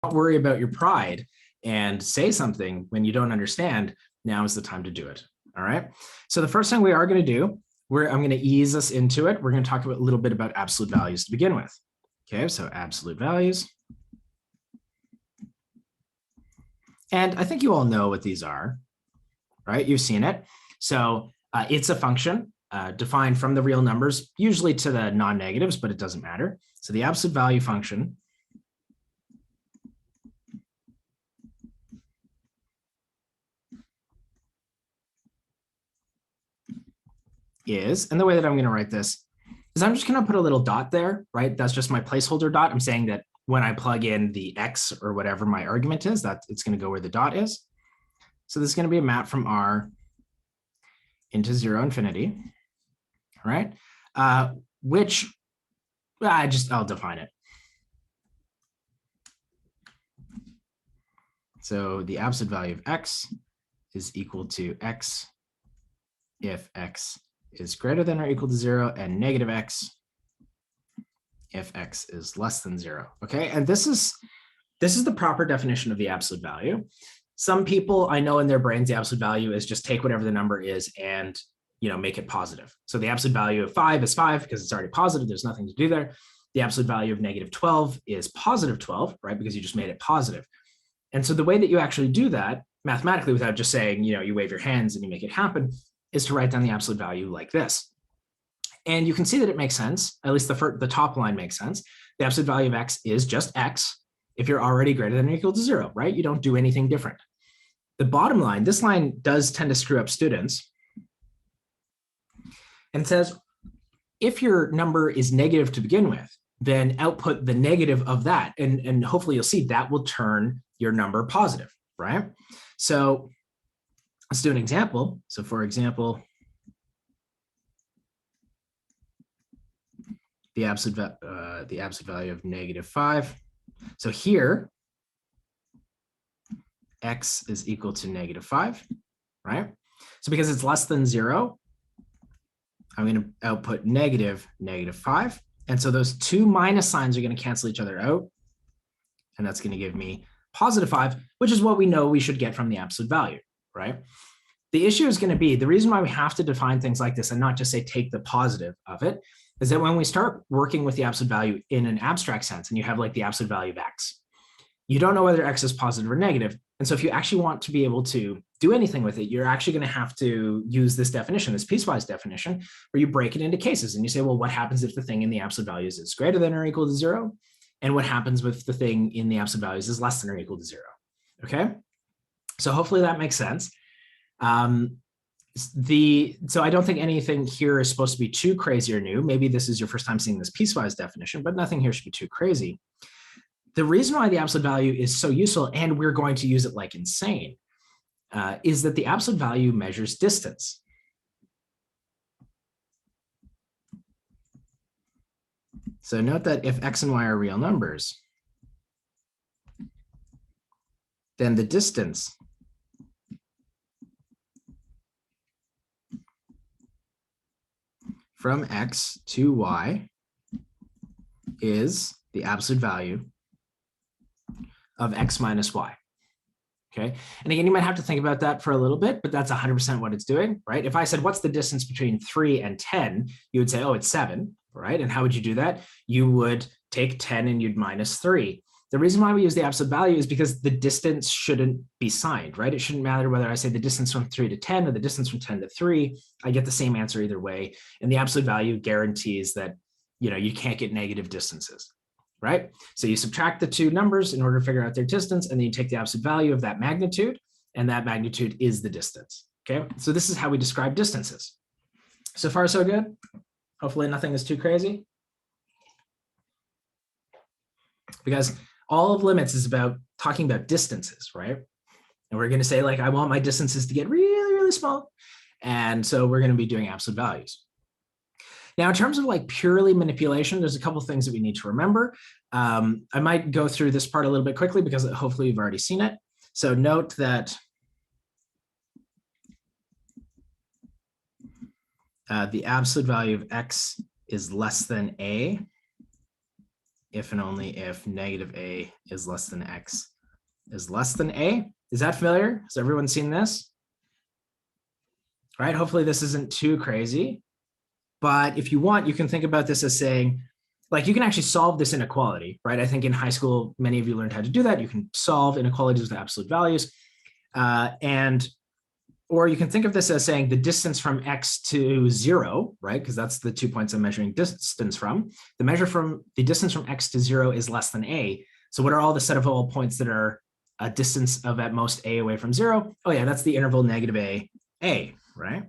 worry about your pride and say something when you don't understand, now is the time to do it. All right. So the first thing we are going to do, I'm going to ease us into it. We're going to talk a little bit about absolute values to begin with. Okay, so absolute values. And I think you all know what these are, right? You've seen it. So it's a function defined from the real numbers, usually to the non-negatives, but it doesn't matter. So the absolute value function is, and the way that I'm going to write this is I'm just going to put a little dot there, right? That's just my placeholder dot. I'm saying that when I plug in the x or whatever my argument is, that it's going to go where the dot is. So this is going to be a map from R into 0, infinity, all right? Which I'll define it. So the absolute value of x is equal to x if x is greater than or equal to 0, and negative x if x is less than 0. Okay, and this is the proper definition of the absolute value. Some people, I know in their brains, the absolute value is just take whatever the number is and make it positive. So the absolute value of 5 is 5 because it's already positive. There's nothing to do there. The absolute value of negative 12 is positive 12, right? Because you just made it positive. And so the way that you actually do that mathematically, without just saying, you wave your hands and you make it happen, is to write down the absolute value like this. And you can see that it makes sense. At least the top line makes sense. The absolute value of x is just x if you're already greater than or equal to 0, right? You don't do anything different. The bottom line, this line does tend to screw up students. And it says, if your number is negative to begin with, then output the negative of that. And hopefully you'll see that will turn your number positive, right? So let's do an example. So for example, the absolute value of negative 5. So here, x is equal to negative 5, right? So because it's less than 0, I'm going to output negative 5. And so those two minus signs are going to cancel each other out. And that's going to give me positive 5, which is what we know we should get from the absolute value, right? The issue is going to be, the reason why we have to define things like this and not just say take the positive of it, is that when we start working with the absolute value in an abstract sense, and you have like the absolute value of x, you don't know whether x is positive or negative. And so if you actually want to be able to do anything with it, you're actually going to have to use this definition, this piecewise definition, where you break it into cases and you say, well, what happens if the thing in the absolute values is greater than or equal to 0? And what happens if the thing in the absolute values is less than or equal to 0? Okay, so hopefully that makes sense. So I don't think anything here is supposed to be too crazy or new. Maybe this is your first time seeing this piecewise definition, but nothing here should be too crazy. The reason why the absolute value is so useful, and we're going to use it like insane, is that the absolute value measures distance. So note that if x and y are real numbers, then the distance from x to y is the absolute value of x minus y. Okay, and again, you might have to think about that for a little bit, but that's 100% what it's doing, right? If I said, what's the distance between 3 and 10, you would say, oh, it's 7, right? And how would you do that? You would take 10 and you'd minus 3. The reason why we use the absolute value is because the distance shouldn't be signed, right? It shouldn't matter whether I say the distance from 3 to 10 or the distance from 10 to 3. I get the same answer either way. And the absolute value guarantees that, you can't get negative distances, right? So you subtract the two numbers in order to figure out their distance, and then you take the absolute value of that magnitude, and that magnitude is the distance, okay? So this is how we describe distances. So far, so good? Hopefully nothing is too crazy. Because all of limits is about talking about distances, right? And we're going to say, like, I want my distances to get really, really small. And so we're going to be doing absolute values. Now, in terms of like purely manipulation, there's a couple of things that we need to remember. I might go through this part a little bit quickly because hopefully you've already seen it. So note that the absolute value of x is less than a if and only if negative a is less than x is less than a. Is that familiar? Has everyone seen this? Right, hopefully this isn't too crazy. But if you want, you can think about this as saying, like, you can actually solve this inequality, right? I think in high school, many of you learned how to do that. You can solve inequalities with absolute values. Or you can think of this as saying the distance from x to 0, right? Because that's the 2 points I'm measuring distance from. The distance from x to 0 is less than a. So what are all the set of all points that are a distance of at most a away from 0? Oh yeah, that's the interval negative a, right?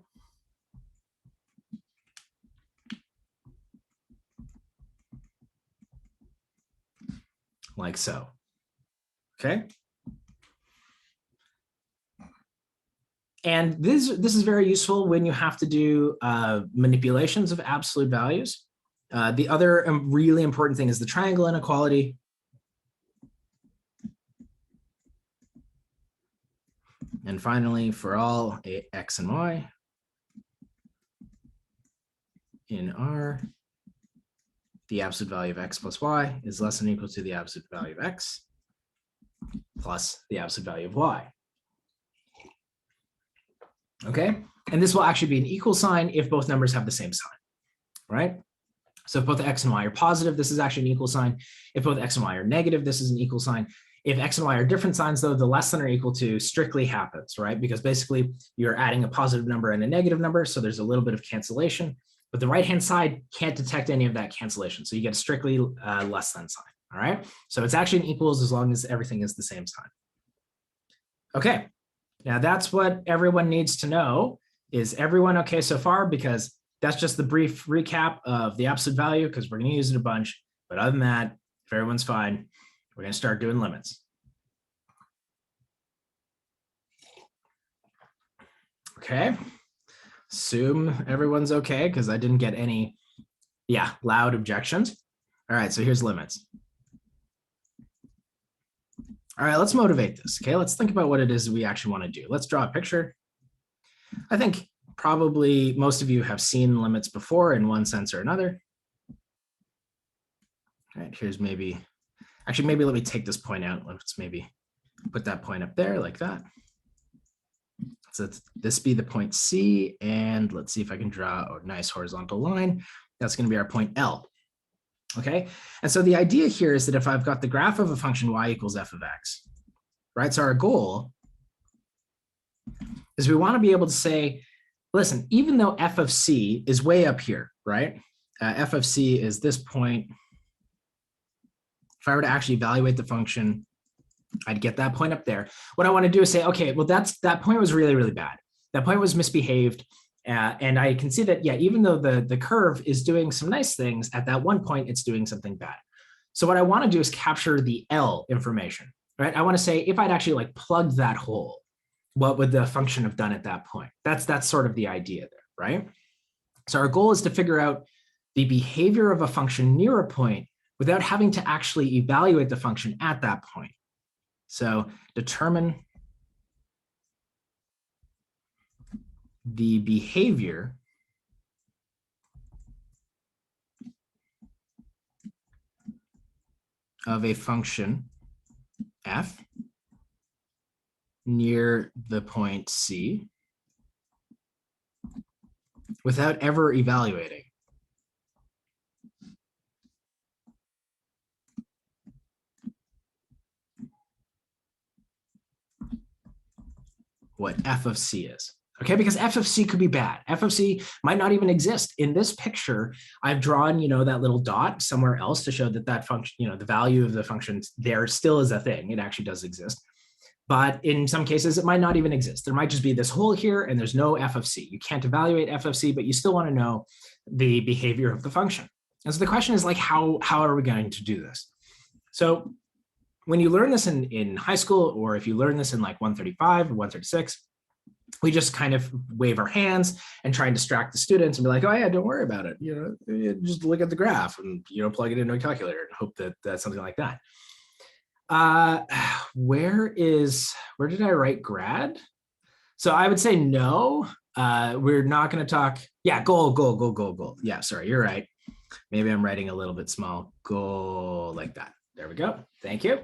Like so, okay? And this is very useful when you have to do manipulations of absolute values. The other really important thing is the triangle inequality. And finally, for all x and y in R, the absolute value of x plus y is less than or equal to the absolute value of x plus the absolute value of y. Okay, and this will actually be an equal sign if both numbers have the same sign, right? So if both x and y are positive, this is actually an equal sign. If both x and y are negative, this is an equal sign. If x and y are different signs, though, the less than or equal to strictly happens, right? Because basically you're adding a positive number and a negative number, so there's a little bit of cancellation, but the right-hand side can't detect any of that cancellation. So you get a strictly less than sign, all right? So it's actually an equals as long as everything is the same sign. Okay, now that's what everyone needs to know. Is everyone okay so far? Because that's just the brief recap of the absolute value, because we're going to use it a bunch. But other than that, if everyone's fine, we're going to start doing limits. Okay. Assume everyone's okay, because I didn't get any, loud objections. All right, so here's limits. All right, let's motivate this. Okay, let's think about what it is we actually want to do. Let's draw a picture. I think probably most of you have seen limits before in one sense or another. All right, here's maybe let me take this point out. Let's maybe put that point up there like that. So this be the point C, and let's see if I can draw a nice horizontal line. That's going to be our point L. Okay, and so the idea here is that if I've got the graph of a function y equals f of x, right? So our goal is we want to be able to say, listen, even though f of c is way up here, right? F of c is this point. If I were to actually evaluate the function, I'd get that point up there. What I want to do is say, okay, well, that point was really, really bad. That point was misbehaved. And I can see that, even though the curve is doing some nice things, at that one point, it's doing something bad. So what I want to do is capture the L information, right? I want to say, if I'd actually like plugged that hole, what would the function have done at that point? That's sort of the idea there, right? So our goal is to figure out the behavior of a function near a point without having to actually evaluate the function at that point. So determine the behavior of a function f near the point C without ever evaluating. What f of c is. Okay, because f of c could be bad. F of c might not even exist. In this picture, I've drawn, that little dot somewhere else to show that that function, the value of the function there still is a thing. It actually does exist. But in some cases, it might not even exist. There might just be this hole here and there's no f of c. You can't evaluate f of c, but you still want to know the behavior of the function. And so the question is like, how are we going to do this? So when you learn this in high school, or if you learn this in like 135 or 136, we just kind of wave our hands and try and distract the students and be like, oh yeah, don't worry about it. Just look at the graph and, plug it into a calculator and hope that that's something like that. Where did I write grad? So I would say no, we're not going to talk. Yeah, goal. Yeah, sorry, you're right. Maybe I'm writing a little bit small. Go like that. There we go. Thank you.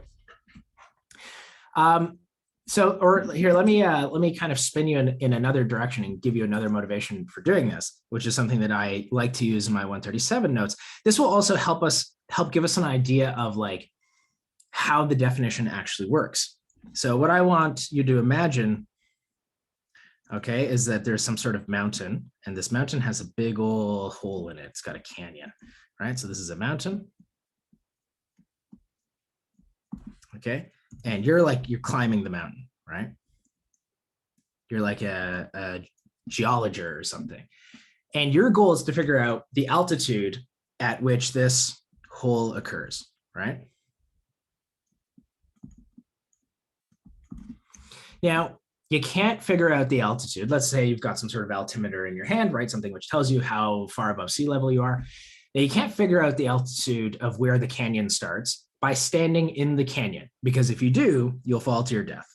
Or here, let me kind of spin you in another direction and give you another motivation for doing this, which is something that I like to use in my 137 notes. This will also help give us an idea of like how the definition actually works. So what I want you to imagine, okay, is that there's some sort of mountain, and this mountain has a big old hole in it. It's got a canyon, right? So this is a mountain. Okay. And you're climbing the mountain, right? You're like a geologer or something. And your goal is to figure out the altitude at which this hole occurs, right? Now, you can't figure out the altitude. Let's say you've got some sort of altimeter in your hand, right? Something which tells you how far above sea level you are. Now, you can't figure out the altitude of where the canyon starts by standing in the canyon, because if you do, you'll fall to your death.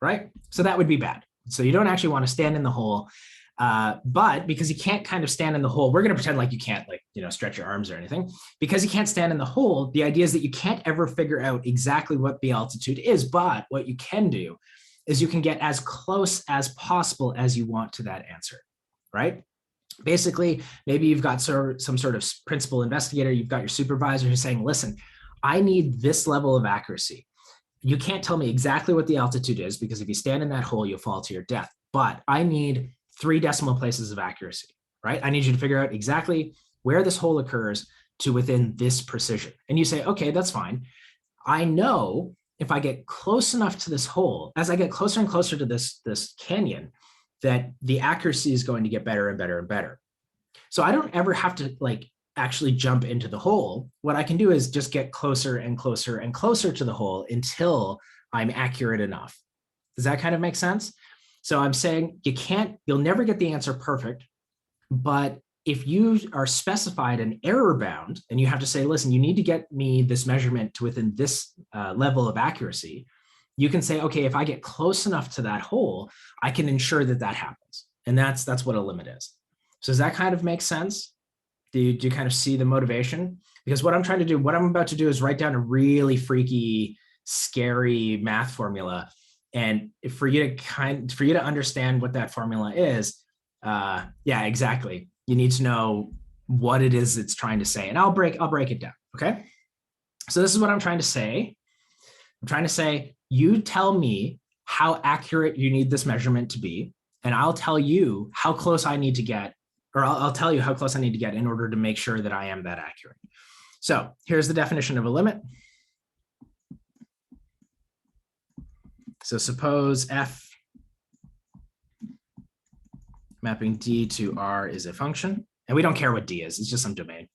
Right? So that would be bad. So you don't actually want to stand in the hole, but because you can't kind of stand in the hole, we're going to pretend like you can't stretch your arms or anything. Because you can't stand in the hole, the idea is that you can't ever figure out exactly what the altitude is, but what you can do is you can get as close as possible as you want to that answer, right? Basically, maybe you've got some sort of principal investigator, you've got your supervisor who's saying, listen, I need this level of accuracy. You can't tell me exactly what the altitude is, because if you stand in that hole, you'll fall to your death. But I need 3 decimal places of accuracy, right? I need you to figure out exactly where this hole occurs to within this precision. And you say, okay, that's fine. I know if I get close enough to this hole, as I get closer and closer to this canyon, that the accuracy is going to get better and better and better. So I don't ever have to actually jump into the hole. What I can do is just get closer and closer and closer to the hole until I'm accurate enough. Does that kind of make sense? So I'm saying you'll never get the answer perfect, but if you are specified an error bound and you have to say, listen, you need to get me this measurement to within this level of accuracy, you can say, okay, if I get close enough to that hole, I can ensure that happens. And that's what a limit is. So does that kind of make sense? Do you kind of see the motivation? Because what I'm about to do is write down a really freaky, scary math formula. And for you to understand what that formula is, yeah, exactly. You need to know what it is it's trying to say. And I'll break it down, okay? So this is what I'm trying to say. I'm trying to say, you tell me how accurate you need this measurement to be, and I'll tell you how close I need to get, or I'll tell you how close I need to get in order to make sure that I am that accurate. So here's the definition of a limit. So suppose F mapping D to R is a function, and we don't care what D is, it's just some domain,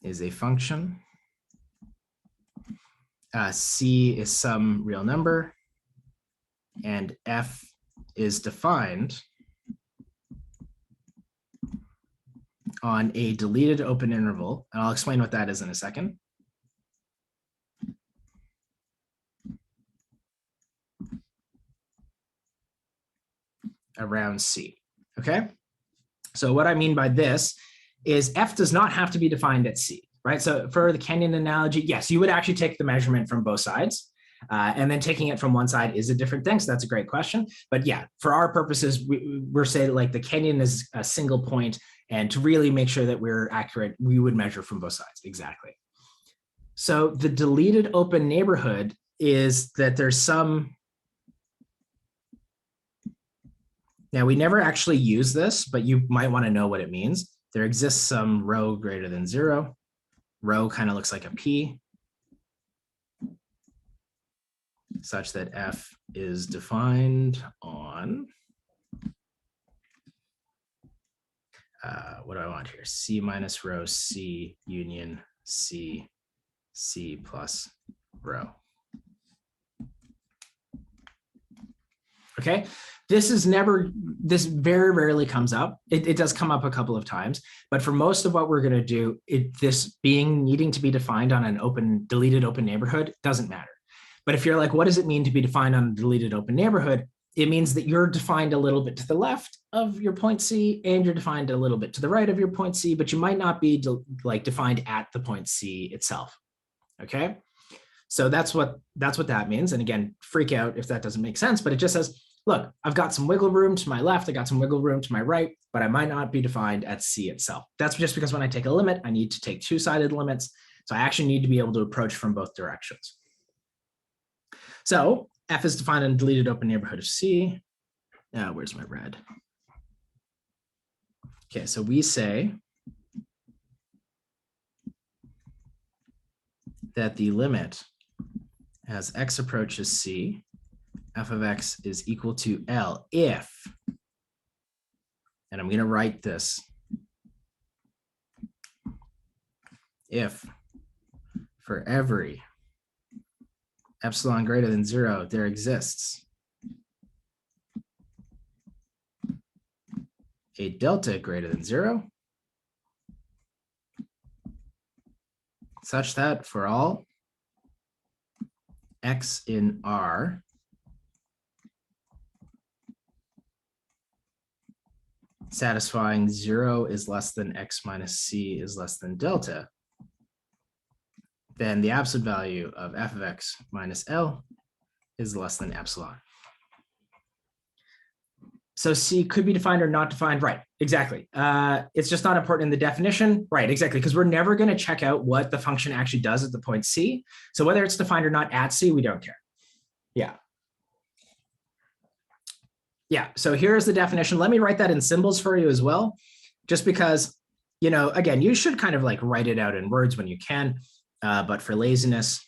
is a function. C is some real number, and F is defined on a deleted open interval, and I'll explain what that is in a second. Around C, okay? So what I mean by this is F does not have to be defined at C, right? So for the canyon analogy, yes, you would actually take the measurement from both sides, and then taking it from one side is a different thing, so that's a great question. But yeah, for our purposes, we're saying the canyon is a single point, and to really make sure that we're accurate, we would measure from both sides, exactly. So the deleted open neighborhood is that there's some, now we never actually use this, but you might want to know what it means. There exists some rho greater than 0. Rho kind of looks like a P, such that F is defined on, what do I want here? C minus rho, C union C, C plus rho. Okay, this very rarely comes up. It does come up a couple of times, but for most of what we're going to do, this needing to be defined on an deleted open neighborhood doesn't matter. But if you're like, what does it mean to be defined on a deleted open neighborhood? it means that you're defined a little bit to the left of your point C and you're defined a little bit to the right of your point C, but you might not be defined at the point C itself. Okay, so that's what that means. And again, freak out if that doesn't make sense, but it just says, look, I've got some wiggle room to my left, I got some wiggle room to my right, but I might not be defined at C itself. That's just because when I take a limit, I need to take two-sided limits. So I actually need to be able to approach from both directions. So F is defined in a deleted open neighborhood of C. Where's my red? Okay, so we say that the limit as x approaches C, f of x is equal to L if, and I'm going to write this, if for every epsilon greater than 0, there exists a delta greater than 0, such that for all x in R satisfying 0 is less than x minus C is less than delta, then the absolute value of f of x minus L is less than epsilon. So C could be defined or not defined, right? Exactly. It's just not important in the definition, right? Exactly, because we're never going to check out what the function actually does at the point C. So whether it's defined or not at C, we don't care. Yeah. Yeah, so here's the definition. Let me write that in symbols for you as well, just because, you know, again, you should kind of like write it out in words when you can, but for laziness,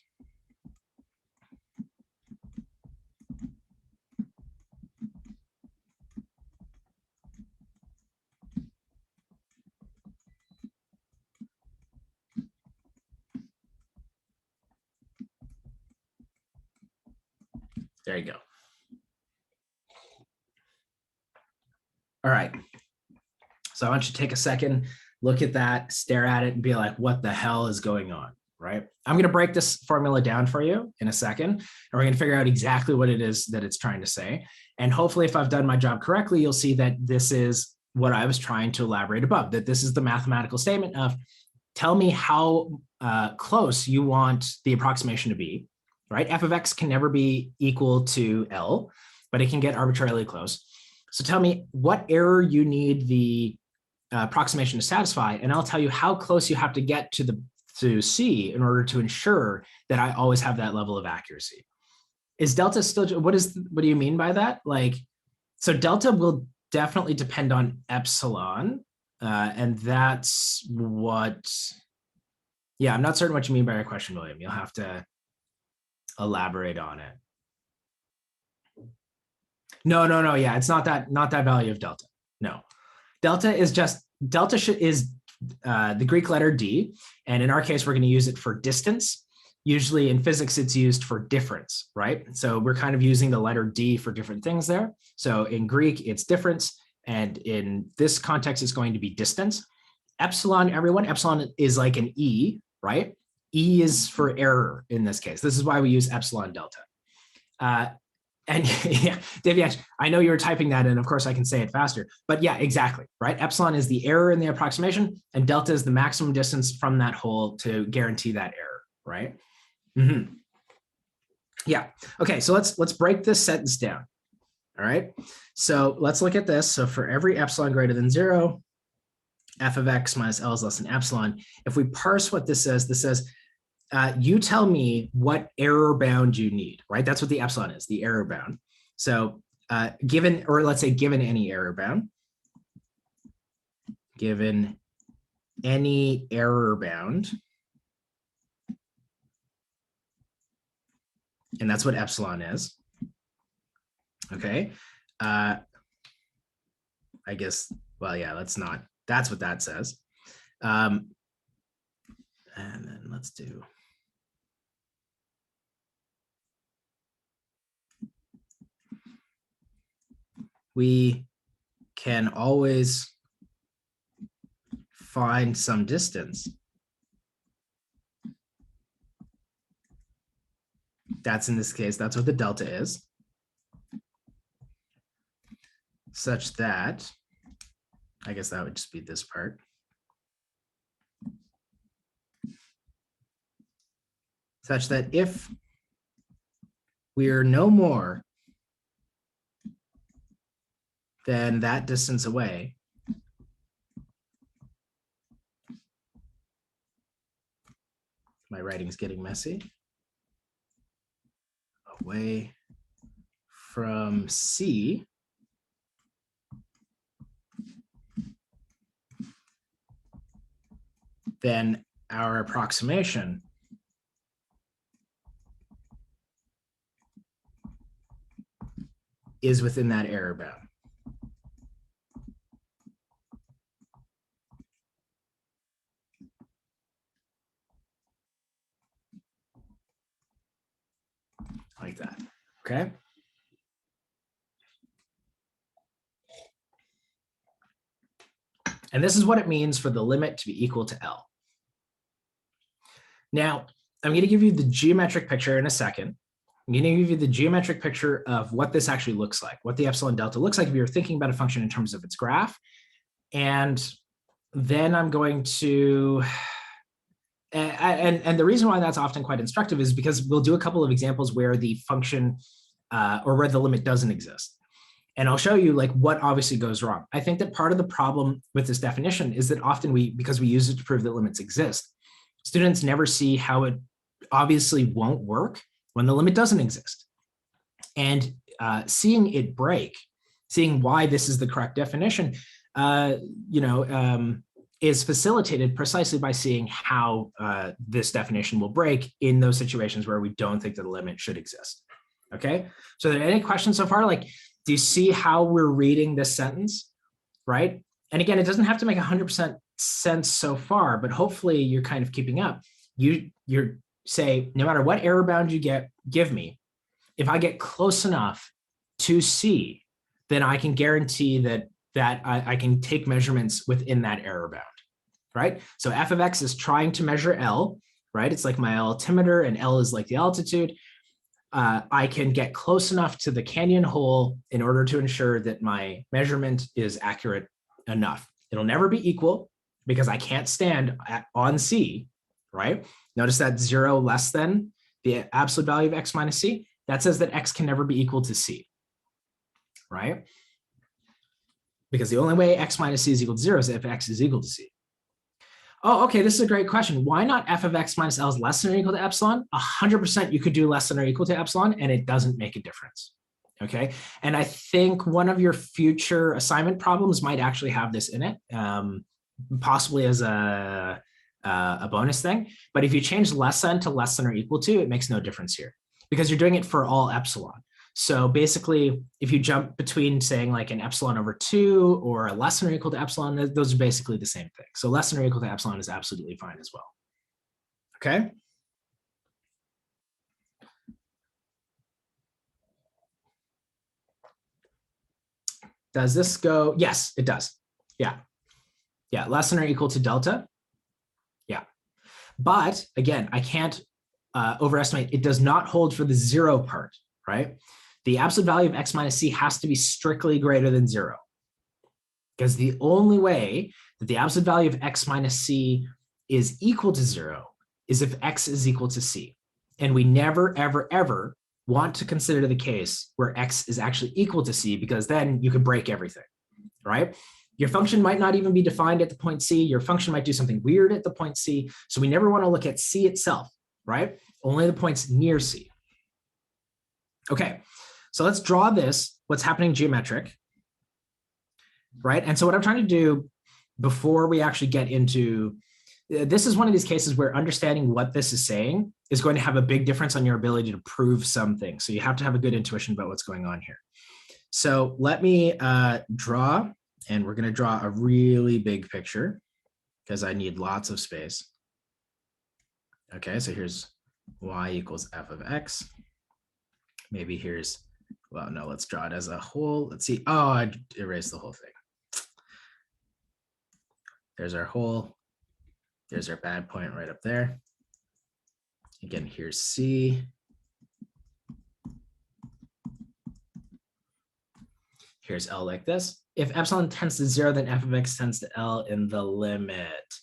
there you go. All right. So I want you to take a second, look at that, stare at it, and be like, what the hell is going on, right? I'm going to break this formula down for you in a second, and we're going to figure out exactly what it is that it's trying to say. And hopefully, if I've done my job correctly, you'll see that this is what I was trying to elaborate above, that this is the mathematical statement of, tell me how close you want the approximation to be, right? F of x can never be equal to L, but it can get arbitrarily close. So tell me what error you need the approximation to satisfy, and I'll tell you how close you have to get to C in order to ensure that I always have that level of accuracy. Is delta still, what do you mean by that? Like, so delta will definitely depend on epsilon, and that's what, yeah, I'm not certain what you mean by your question, William. You'll have to elaborate on it. No, yeah, it's not that value of delta. No, delta is just, is the Greek letter D, and in our case, we're going to use it for distance. Usually in physics, it's used for difference, right? So we're kind of using the letter D for different things there. So in Greek, it's difference, and in this context, it's going to be distance. Epsilon, everyone, epsilon is like an E, right? E is for error in this case. This is why we use Epsilon-delta. And yeah, Dave, I know you were typing that in. Of course, I can say it faster. But yeah, exactly, right? Epsilon is the error in the approximation, and delta is the maximum distance from that hole to guarantee that error, right? Mm-hmm. Yeah. Okay, so let's break this sentence down. All right. So let's look at this. So for every epsilon greater than 0, f of x minus L is less than epsilon. If we parse what this says, you tell me what error bound you need, right? That's what the epsilon is, the error bound. So given, or let's say given any error bound, given any error bound, and that's what epsilon is. Okay. I guess, well, yeah, that's what that says. And then let's do, we can always find some distance. That's in this case, that's what the delta is. such that, I guess that would just be this part. Such that if we're no more than that distance away, my writing's getting messy, away from C, then our approximation is within that error bound. Like that, okay? And this is what it means for the limit to be equal to L. Now, I'm going to give you the geometric picture in a second. I'm going to give you the geometric picture of what this actually looks like, what the epsilon delta looks like if you're thinking about a function in terms of its graph. And then I'm going to, and the reason why that's often quite instructive is because we'll do a couple of examples where the function or where the limit doesn't exist. And I'll show you like what obviously goes wrong. I think that part of the problem with this definition is that often because we use it to prove that limits exist, students never see how it obviously won't work when the limit doesn't exist. And seeing it break, seeing why this is the correct definition, is facilitated precisely by seeing how this definition will break in those situations where we don't think that the limit should exist. Okay, so are there any questions so far? Like, do you see how we're reading this sentence, right? And again, it doesn't have to make 100% sense so far, but hopefully you're kind of keeping up. You're say, no matter what error bound you give me, if I get close enough to C, then I can guarantee that I can take measurements within that error bound, right? So f of x is trying to measure L, right? It's like my altimeter and L is like the altitude. I can get close enough to the canyon hole in order to ensure that my measurement is accurate enough. It'll never be equal because I can't stand on C, right? Notice that 0 less than the absolute value of x minus C. That says that x can never be equal to C, right? Because the only way x minus C is equal to 0 is if x is equal to C. Oh, okay, this is a great question. Why not f of x minus L is less than or equal to epsilon? 100% you could do less than or equal to epsilon, and it doesn't make a difference. Okay, and I think one of your future assignment problems might actually have this in it, possibly as a bonus thing. But if you change less than to less than or equal to, it makes no difference here because you're doing it for all epsilon. So basically, if you jump between saying like an epsilon over 2 or a less than or equal to epsilon, those are basically the same thing. So less than or equal to epsilon is absolutely fine as well. Okay. Does this go? Yes, it does. Yeah. Yeah, less than or equal to delta. Yeah. But again, I can't overestimate. It does not hold for the 0 part, right? The absolute value of x minus C has to be strictly greater than 0. Because the only way that the absolute value of x minus C is equal to 0 is if x is equal to C. And we never, ever, ever want to consider the case where x is actually equal to C, because then you could break everything, right? Your function might not even be defined at the point C. Your function might do something weird at the point C. So we never want to look at C itself, right? Only the points near C. Okay, so let's draw this, what's happening geometric, right? And so what I'm trying to do before we actually get into, this is one of these cases where understanding what this is saying is going to have a big difference on your ability to prove something. So you have to have a good intuition about what's going on here. So let me draw, and we're going to draw a really big picture because I need lots of space. Okay, so here's y equals f of x. Maybe here's, well, no, let's draw it as a whole. Let's see. Oh, I erased the whole thing. There's our hole. There's our bad point right up there. Again, here's C. here's L like this. If epsilon tends to 0, then f of x tends to L in the limit.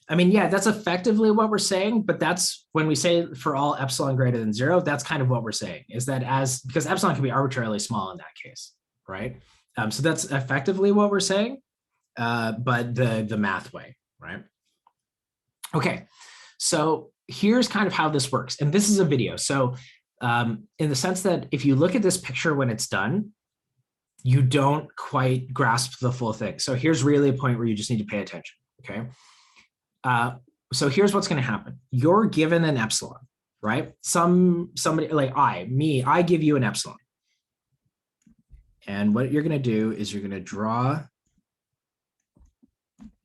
I mean, yeah, that's effectively what we're saying, but that's when we say for all epsilon greater than 0, that's kind of what we're saying, is that because epsilon can be arbitrarily small in that case, right? So that's effectively what we're saying, but the math way, right? Okay, so here's kind of how this works. And this is a video. So in the sense that if you look at this picture when it's done, you don't quite grasp the full thing. So here's really a point where you just need to pay attention, okay? So here's what's going to happen. You're given an epsilon, right? Somebody like I give you an epsilon. And what you're going to do is you're going to draw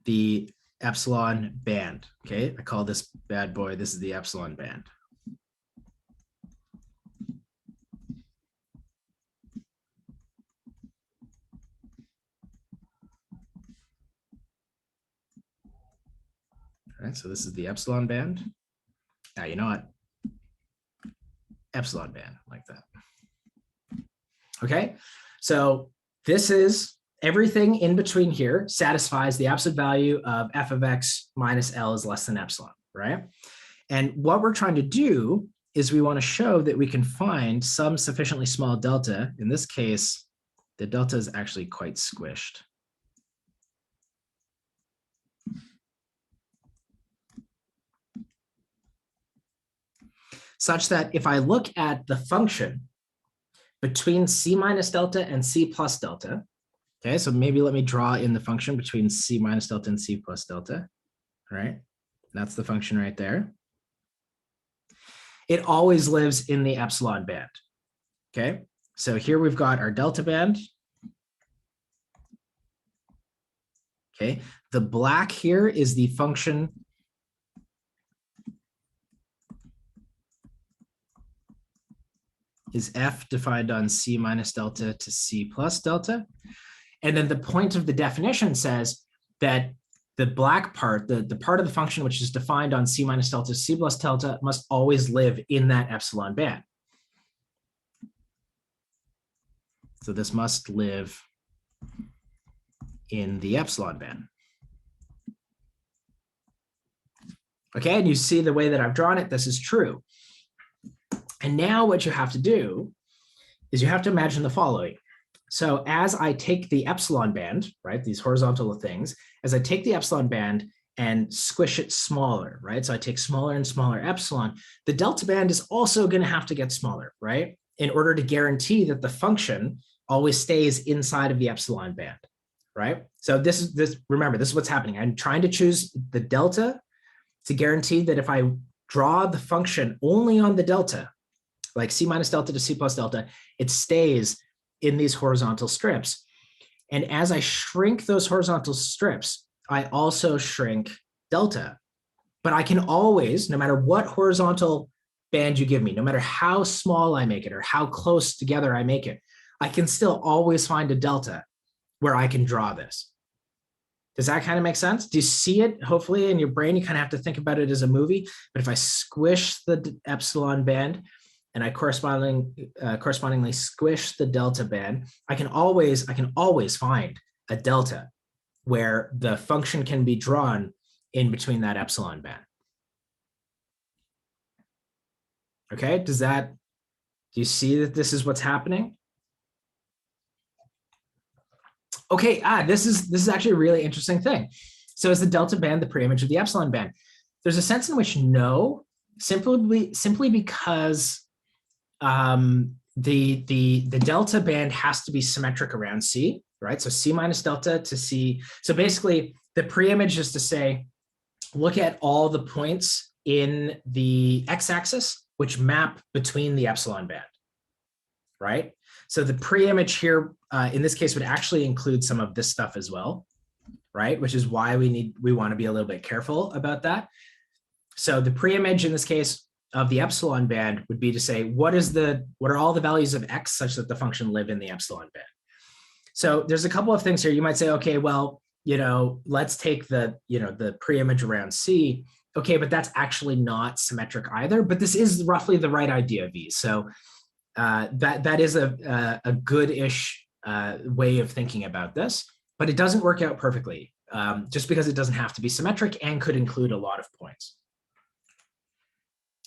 the epsilon band, okay? I call this bad boy, this is the epsilon band. All right, so this is the epsilon band. Now, you know what? Epsilon band, like that. Okay, so this is everything in between here satisfies the absolute value of f of x minus L is less than epsilon, right? And what we're trying to do is we want to show that we can find some sufficiently small delta. In this case, the delta is actually quite squished. Such that if I look at the function between c minus delta and c plus delta, okay, so maybe let me draw in the function between c minus delta and c plus delta, right? That's the function right there. It always lives in the epsilon band, okay? So here we've got our delta band. Okay, the black here is the function is f defined on c minus delta to c plus delta. And then the point of the definition says that the black part, the part of the function which is defined on c minus delta to c plus delta must always live in that epsilon band. So this must live in the epsilon band. Okay, and you see the way that I've drawn it, this is true. And now what you have to do is you have to imagine the following. So as I take the epsilon band, right, these horizontal things, as I take the epsilon band and squish it smaller, right? So I take smaller and smaller epsilon, the delta band is also going to have to get smaller, right? In order to guarantee that the function always stays inside of the epsilon band, right? So remember, this is what's happening. I'm trying to choose the delta to guarantee that if I draw the function only on the delta, like c minus delta to c plus delta, it stays in these horizontal strips. And as I shrink those horizontal strips, I also shrink delta. But I can always, no matter what horizontal band you give me, no matter how small I make it or how close together I make it, I can still always find a delta where I can draw this. Does that kind of make sense? Do you see it? Hopefully in your brain, you kind of have to think about it as a movie. But if I squish the epsilon band and I correspondingly squish the delta band, I can always find a delta where the function can be drawn in between that epsilon band. Okay, do you see that this is what's happening? Okay, this is actually a really interesting thing. So is the delta band the preimage of the epsilon band? There's a sense in which no, simply because the delta band has to be symmetric around C, right? So C minus delta to C. So basically the preimage is to say, look at all the points in the x-axis which map between the epsilon band, right? So the preimage here, in this case, would actually include some of this stuff as well, right? Which is why we want to be a little bit careful about that. So the preimage in this case of the epsilon band would be to say, what are all the values of x such that the function live in the epsilon band? So there's a couple of things here. You might say, okay, well, let's take the preimage around C. Okay, but that's actually not symmetric either, but this is roughly the right idea of these. So that is a good-ish way of thinking about this, but it doesn't work out perfectly just because it doesn't have to be symmetric and could include a lot of points.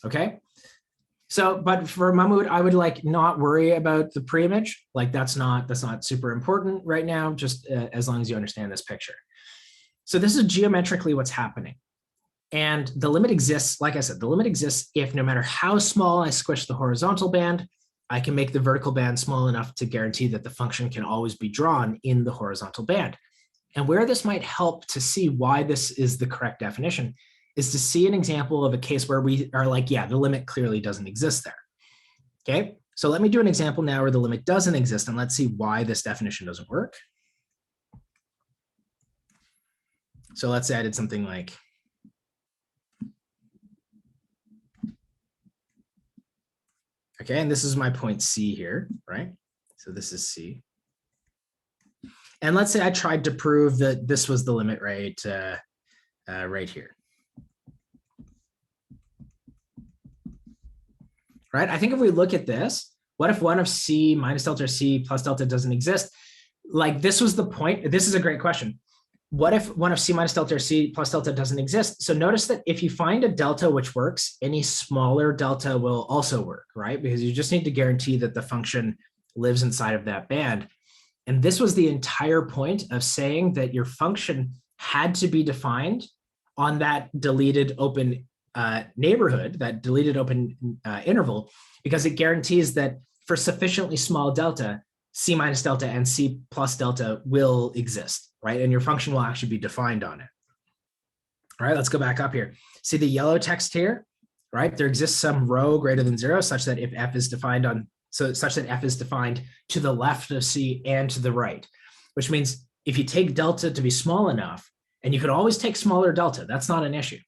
Okay. So, but for Mahmoud, I would like not worry about the pre-image. Like that's not super important right now, just as long as you understand this picture. So this is geometrically what's happening. And the limit exists, like I said, the limit exists if no matter how small I squish the horizontal band, I can make the vertical band small enough to guarantee that the function can always be drawn in the horizontal band. And where this might help to see why this is the correct definition is to see an example of a case where we are like, yeah, the limit clearly doesn't exist there. Okay, so let me do an example now where the limit doesn't exist, and let's see why this definition doesn't work. So let's say I did something like, okay, and this is my point C here, right? So this is C. And let's say I tried to prove that this was the limit right here. Right, I think if we look at this, what if one of C minus delta or C plus delta doesn't exist? Like this was the point. This is a great question. What if one of C minus delta or C plus delta doesn't exist? So notice that if you find a delta which works, any smaller delta will also work, right? Because you just need to guarantee that the function lives inside of that band. And this was the entire point of saying that your function had to be defined on that deleted open neighborhood, that deleted open interval, because it guarantees that for sufficiently small delta, C minus delta and C plus delta will exist, right? And your function will actually be defined on it. All right, let's go back up here. See the yellow text here, right? There exists some rho greater than 0 such that if f is defined on, such that f is defined to the left of C and to the right, which means if you take delta to be small enough, and you could always take smaller delta, that's not an issue.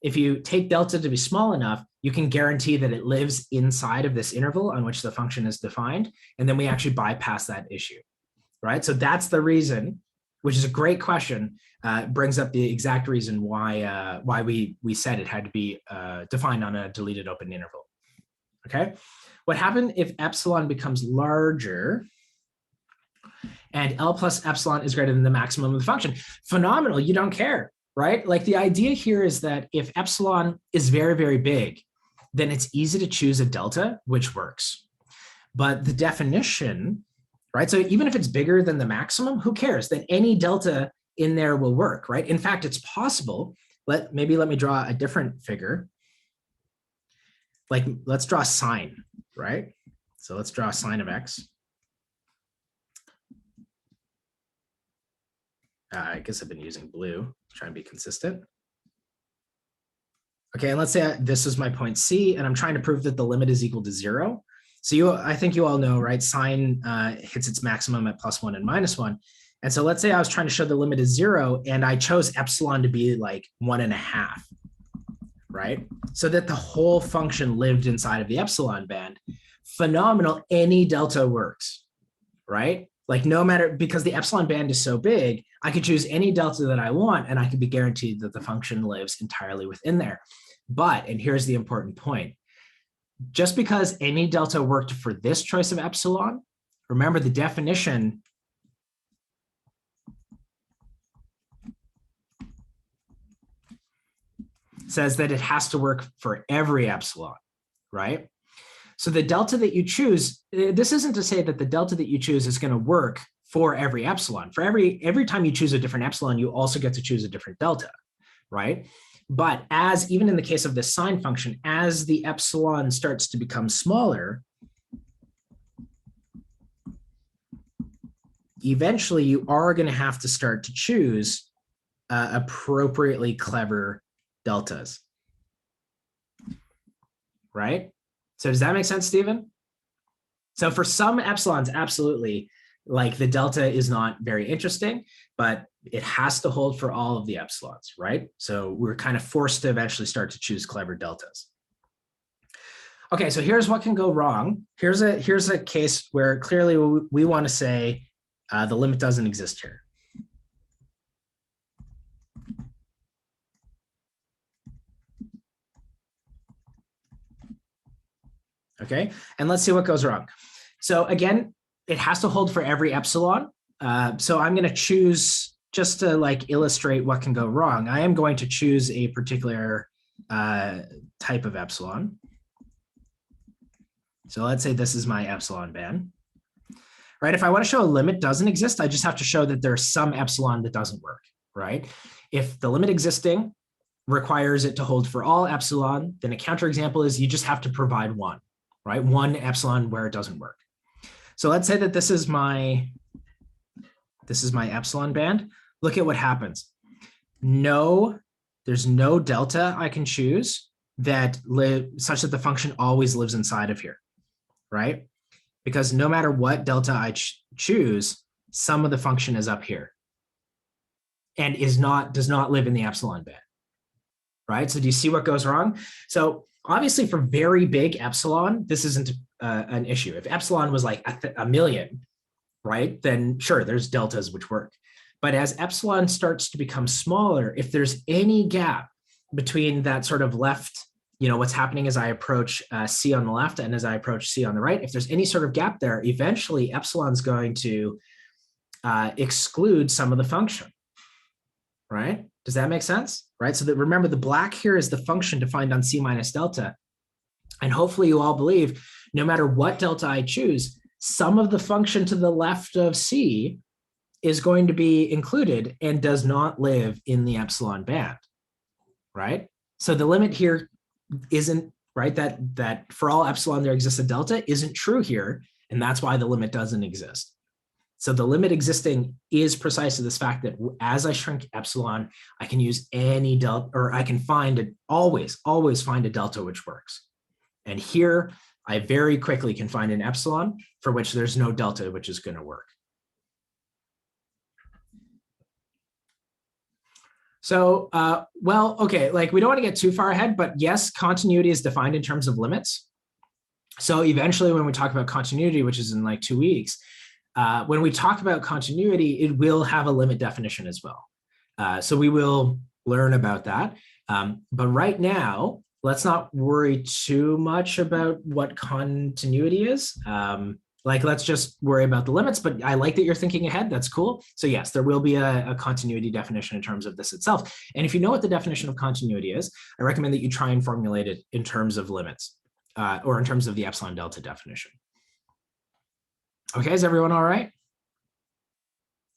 If you take delta to be small enough, you can guarantee that it lives inside of this interval on which the function is defined, and then we actually bypass that issue, right? So that's the reason, which is a great question, brings up the exact reason why we said it had to be defined on a deleted open interval, okay? What happens if epsilon becomes larger and L plus epsilon is greater than the maximum of the function? Phenomenal, you don't care. Right? Like the idea here is that if epsilon is very, very big, then it's easy to choose a delta, which works. But the definition, right? So even if it's bigger than the maximum, who cares? Then any delta in there will work, right? In fact, it's possible. Maybe let me draw a different figure. Like let's draw sine, right? So let's draw sine of x. I guess I've been using blue, trying to be consistent. Okay, and let's say this is my point C, and I'm trying to prove that the limit is equal to 0. So I think you all know, right? Sine hits its maximum at +1 and -1. And so let's say I was trying to show the limit is 0, and I chose epsilon to be like 1.5, right? So that the whole function lived inside of the epsilon band. Phenomenal, any delta works, right? Like no matter, because the epsilon band is so big, I could choose any delta that I want, and I could be guaranteed that the function lives entirely within there. But, and here's the important point, just because any delta worked for this choice of epsilon, remember the definition says that it has to work for every epsilon, right? So the delta that you choose, this isn't to say that the delta that you choose is going to work for every epsilon. For every time you choose a different epsilon, you also get to choose a different delta, right? But as even in the case of this sine function, as the epsilon starts to become smaller, eventually you are going to have to start to choose appropriately clever deltas, right? So does that make sense, Stephen? So for some epsilons, absolutely, like the delta is not very interesting, but it has to hold for all of the epsilons, right? So we're kind of forced to eventually start to choose clever deltas. Okay, so here's what can go wrong. Here's a case where clearly we want to say the limit doesn't exist here. Okay, and let's see what goes wrong. So again, it has to hold for every epsilon. So I'm going to choose, just to like illustrate what can go wrong, I am going to choose a particular type of epsilon. So let's say this is my epsilon band. Right? If I want to show a limit doesn't exist, I just have to show that there's some epsilon that doesn't work, right? If the limit existing requires it to hold for all epsilon, then a counterexample is you just have to provide one, right? One epsilon where it doesn't work. So let's say that this is my epsilon band. Look at what happens. There's no delta I can choose that such that the function always lives inside of here, right? Because no matter what delta I choose, some of the function is up here and does not live in the epsilon band, right? So do you see what goes wrong? So obviously for very big epsilon, this isn't an issue. If epsilon was like a million, right, then sure, there's deltas which work. But as epsilon starts to become smaller, if there's any gap between that sort of left, what's happening as I approach C on the left and as I approach C on the right, if there's any sort of gap there, eventually epsilon's going to exclude some of the function, right? Does that make sense? Right? So that, remember, the black here is the function defined on C minus delta. And hopefully you all believe no matter what delta I choose, some of the function to the left of C is going to be included and does not live in the epsilon band, right? So the limit here isn't, right, that for all epsilon there exists a delta isn't true here, and that's why the limit doesn't exist. So the limit existing is precisely this fact that as I shrink epsilon, I can use any delta, or I can always find a delta which works. And here I very quickly can find an epsilon for which there's no delta which is going to work. So, well, okay, like we don't want to get too far ahead, but yes, continuity is defined in terms of limits. So eventually when we talk about continuity, which is in like 2 weeks, when we talk about continuity, it will have a limit definition as well. So we will learn about that. But right now, let's not worry too much about what continuity is. Like, let's just worry about the limits, but I like that you're thinking ahead. That's cool. So yes, there will be a continuity definition in terms of this itself. And if you know what the definition of continuity is, I recommend that you try and formulate it in terms of limits or in terms of the epsilon delta definition. Okay, is everyone all right?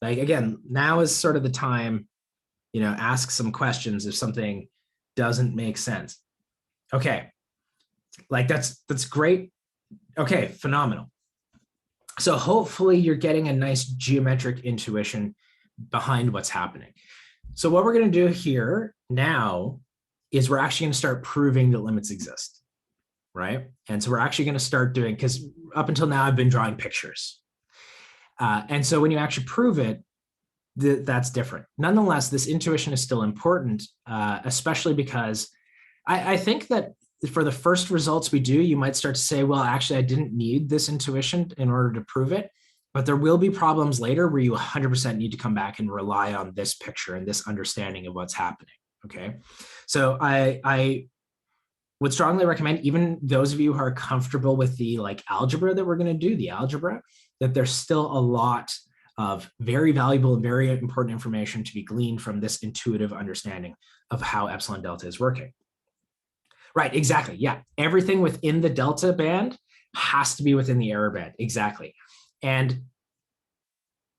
Like, again, now is sort of the time, ask some questions if something doesn't make sense. Okay, like that's great. Okay, phenomenal. So hopefully you're getting a nice geometric intuition behind what's happening. So what we're going to do here now is we're actually going to start proving that limits exist, right? And so we're actually going to start doing, because up until now I've been drawing pictures. And so when you actually prove it, that's different. Nonetheless, this intuition is still important, especially because I think that for the first results we do, you might start to say, well, actually, I didn't need this intuition in order to prove it. But there will be problems later where you 100% need to come back and rely on this picture and this understanding of what's happening. Okay. So I would strongly recommend, even those of you who are comfortable with the algebra that we're going to do, the algebra, that there's still a lot of very valuable and very important information to be gleaned from this intuitive understanding of how epsilon delta is working. Right, exactly. Yeah, everything within the delta band has to be within the error band. Exactly. And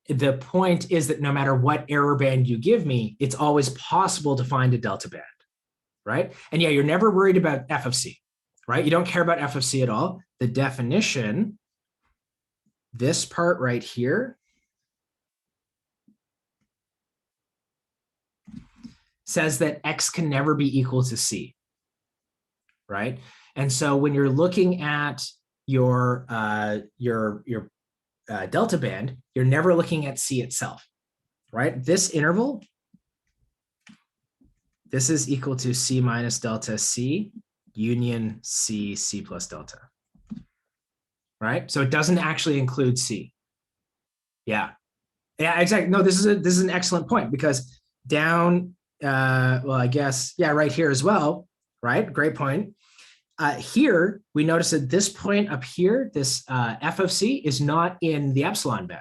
the point is that no matter what error band you give me, it's always possible to find a delta band, right? And yeah, you're never worried about f of c, right? You don't care about f of c at all. The definition, this part right here, says that x can never be equal to c. Right? And so when you're looking at your delta band, you're never looking at C itself, right? This interval, this is equal to C minus delta C union C, C plus delta, right? So it doesn't actually include C. Yeah, exactly. No, this is an excellent point, because down, well, I guess, yeah, right here as well, right? Great point. Here, we notice that this point up here, this f of c is not in the epsilon band,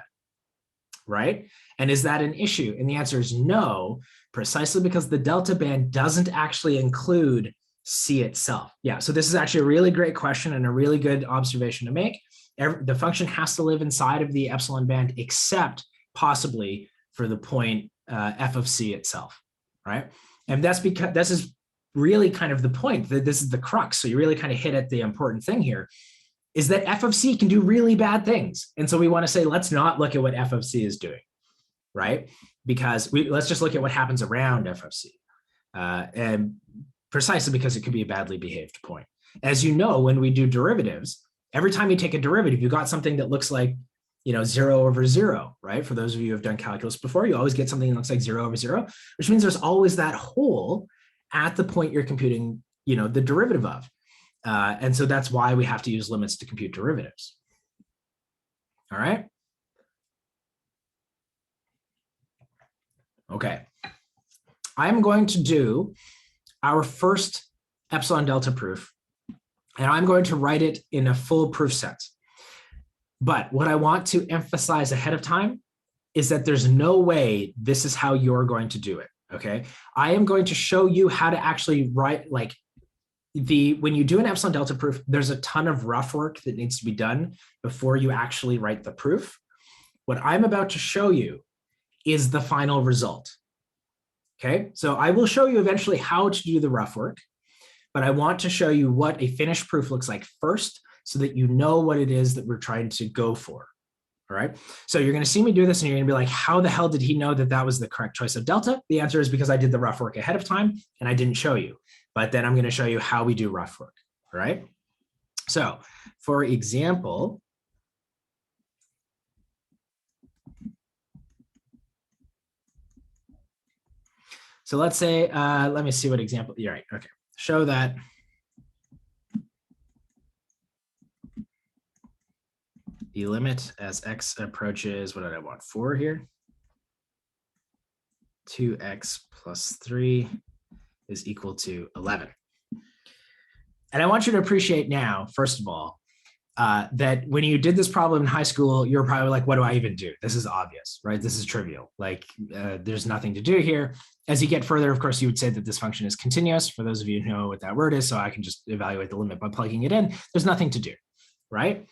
right? And is that an issue? And the answer is no, precisely because the delta band doesn't actually include c itself. Yeah, so this is actually a really great question and a really good observation to make. The function has to live inside of the epsilon band, except possibly for the point f of c itself, right? And that's because this is really kind of the point, that this is the crux. So you really kind of hit at the important thing here, is that f of c can do really bad things. And so we want to say, let's not look at what f of c is doing, right? Because let's just look at what happens around f of c. And precisely because it could be a badly behaved point. As you know, when we do derivatives, every time you take a derivative, you got something that looks like, 0 over 0, right? For those of you who have done calculus before, you always get something that looks like 0 over 0, which means there's always that hole at the point you're computing, the derivative of. And so that's why we have to use limits to compute derivatives. All right. Okay. I'm going to do our first epsilon delta proof, and I'm going to write it in a full proof sense. But what I want to emphasize ahead of time is that there's no way this is how you're going to do it. Okay. I am going to show you how to actually write, like, when you do an epsilon delta proof, there's a ton of rough work that needs to be done before you actually write the proof. What I'm about to show you is the final result. Okay, so I will show you eventually how to do the rough work, but I want to show you what a finished proof looks like first so that you know what it is that we're trying to go for. All right, so you're going to see me do this and you're going to be like, how the hell did he know that that was the correct choice of delta? The answer is because I did the rough work ahead of time and I didn't show you, but then I'm going to show you how we do rough work. All right, so for example, so let's say, let me see what example, you're right, okay. Show that the limit as x approaches, what did I want, 4 here? 2x plus 3 is equal to 11. And I want you to appreciate now, first of all, that when you did this problem in high school, you're probably like, what do I even do? This is obvious, right? This is trivial. Like, there's nothing to do here. As you get further, of course, you would say that this function is continuous. For those of you who know what that word is, so I can just evaluate the limit by plugging it in. There's nothing to do, right?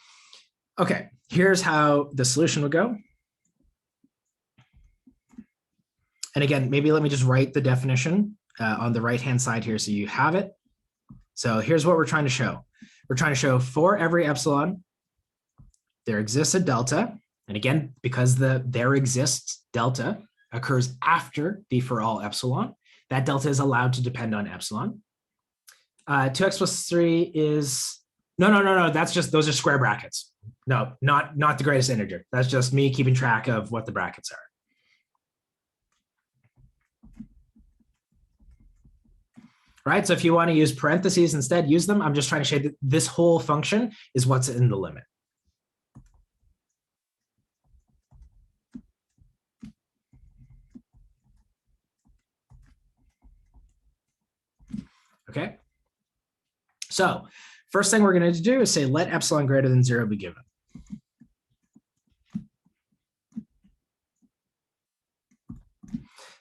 Okay, here's how the solution would go. And again, maybe let me just write the definition on the right-hand side here so you have it. So here's what we're trying to show. We're trying to show for every epsilon, there exists a delta. And again, because there exists delta occurs after the for all epsilon, that delta is allowed to depend on epsilon. 2x plus 3 is, no, that's just, those are square brackets. No, not the greatest integer. That's just me keeping track of what the brackets are. Right, so if you want to use parentheses instead, use them. I'm just trying to show that this whole function is what's in the limit. Okay, so first thing we're going to do is say let epsilon greater than 0 be given.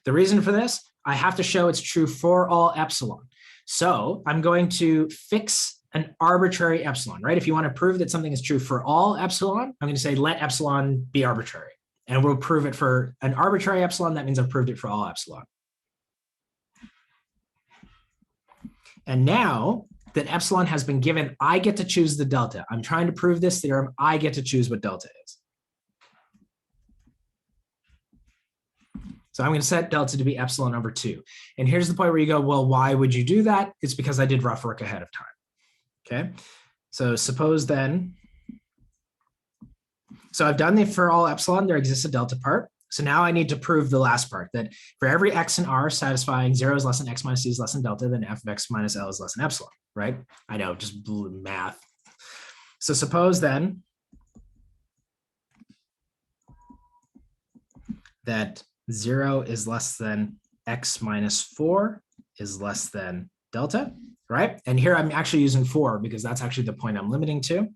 The reason for this, I have to show it's true for all epsilon. So I'm going to fix an arbitrary epsilon, right? If you want to prove that something is true for all epsilon, I'm going to say let epsilon be arbitrary. And we'll prove it for an arbitrary epsilon. That means I've proved it for all epsilon. And now that epsilon has been given, I get to choose the delta. I'm trying to prove this theorem. I get to choose what delta is. So I'm going to set delta to be epsilon over 2. And here's the point where you go, well, why would you do that? It's because I did rough work ahead of time. Okay, so suppose then, so I've done the for all epsilon, there exists a delta part. So now I need to prove the last part, that for every x and r satisfying 0 is less than x minus c is less than delta, then f of x minus l is less than epsilon, right? I know, just math. So suppose then that 0 is less than x minus 4 is less than delta, right? And here I'm actually using 4 because that's actually the point I'm limiting to.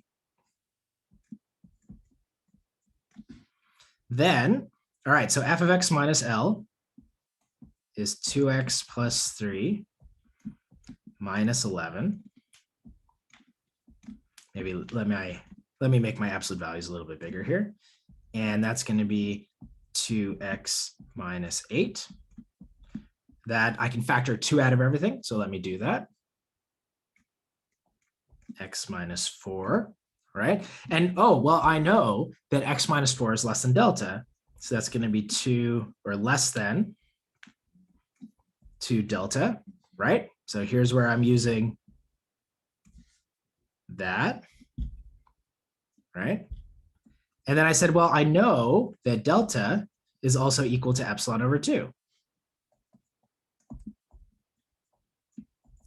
Then, all right, so f of x minus L is 2x plus 3 minus 11. Maybe let me make my absolute values a little bit bigger here. And that's going to be 2x minus 8. That I can factor 2 out of everything. So let me do that. X minus 4, right? And oh, well, I know that x minus 4 is less than delta. So that's going to be 2 or less than 2 delta, right? So here's where I'm using that, right? And then I said, well, I know that delta is also equal to epsilon over 2.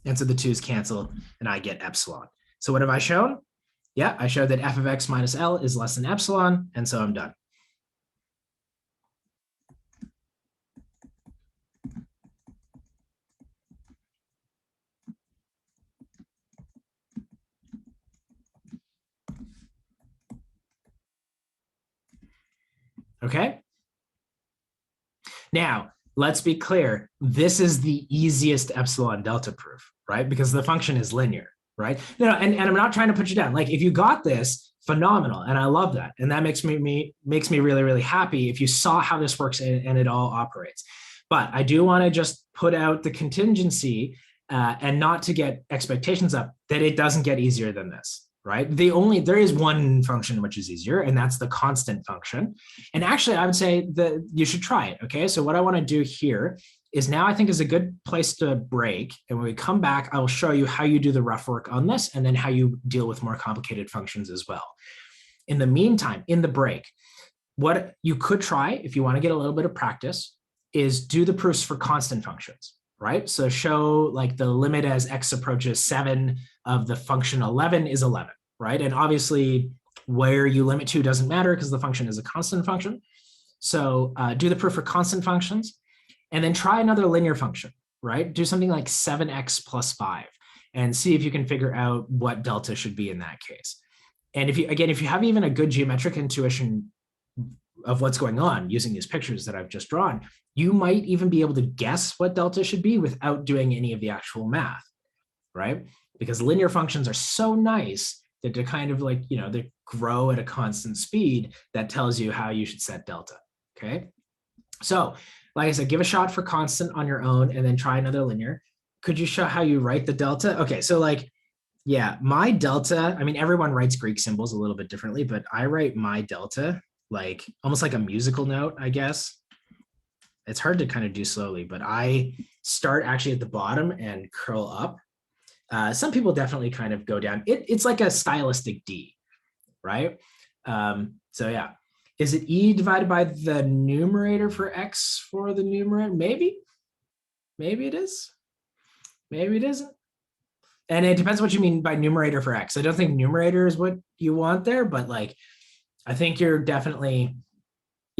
And so the 2's cancel and I get epsilon. So what have I shown? Yeah, I showed that f of x minus L is less than epsilon, and so I'm done. Okay. Now, let's be clear. This is the easiest epsilon delta proof, right? Because the function is linear, right? No, and I'm not trying to put you down. Like if you got this, phenomenal. And I love that. And that makes me really, really happy if you saw how this works and it all operates. But I do want to just put out the contingency and not to get expectations up that it doesn't get easier than this. Right? There is one function which is easier, and that's the constant function. And actually, I would say that you should try it. Okay. So what I want to do here is now I think is a good place to break. And when we come back, I will show you how you do the rough work on this and then how you deal with more complicated functions as well. In the meantime, in the break, what you could try if you want to get a little bit of practice is do the proofs for constant functions. Right? So show like the limit as x approaches 7 of the function 11 is 11, right? And obviously where you limit to doesn't matter because the function is a constant function. So do the proof for constant functions and then try another linear function, right? Do something like 7x plus 5 and see if you can figure out what delta should be in that case. And if you have even a good geometric intuition of what's going on using these pictures that I've just drawn, you might even be able to guess what delta should be without doing any of the actual math, right? Because linear functions are so nice that they're kind of like, they grow at a constant speed that tells you how you should set delta, okay? So, like I said, give a shot for constant on your own and then try another linear. Could you show how you write the delta? Okay, so like, yeah, my delta, I mean, everyone writes Greek symbols a little bit differently, but I write my delta like almost like a musical note, I guess. It's hard to kind of do slowly, but I start actually at the bottom and curl up. Some people definitely kind of go down. It's like a stylistic D, right? So yeah, is it E divided by the numerator for X for the numerator? Maybe it is. Maybe it isn't. And it depends what you mean by numerator for X. I don't think numerator is what you want there, but like, I think you're definitely,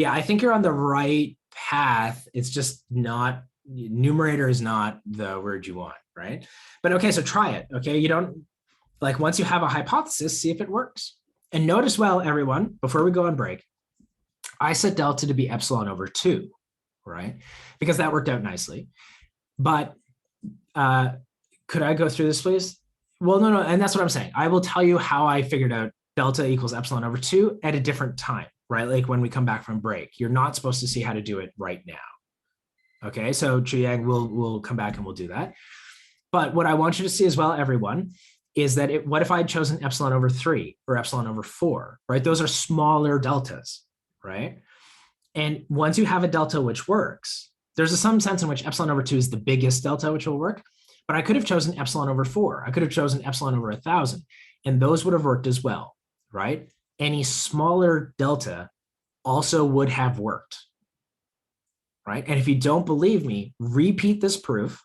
I think you're on the right path. It's just not, numerator is not the word you want, right? But okay, so try it, okay? You don't, like once you have a hypothesis, see if it works. And notice well, everyone, before we go on break, I set delta to be epsilon over 2, right? Because that worked out nicely. But could I go through this, please? Well, no, and that's what I'm saying. I will tell you how I figured out delta equals epsilon over 2 at a different time, right? Like when we come back from break. You're not supposed to see how to do it right now. Okay, so Chuyang, we'll come back and we'll do that. But what I want you to see as well, everyone, is that what if I had chosen epsilon over 3 or epsilon over 4, right? Those are smaller deltas, right? And once you have a delta which works, there's some sense in which epsilon over 2 is the biggest delta which will work, but I could have chosen epsilon over 4. I could have chosen epsilon over 1,000, and those would have worked as well, right? Any smaller delta also would have worked, right? And if you don't believe me, repeat this proof,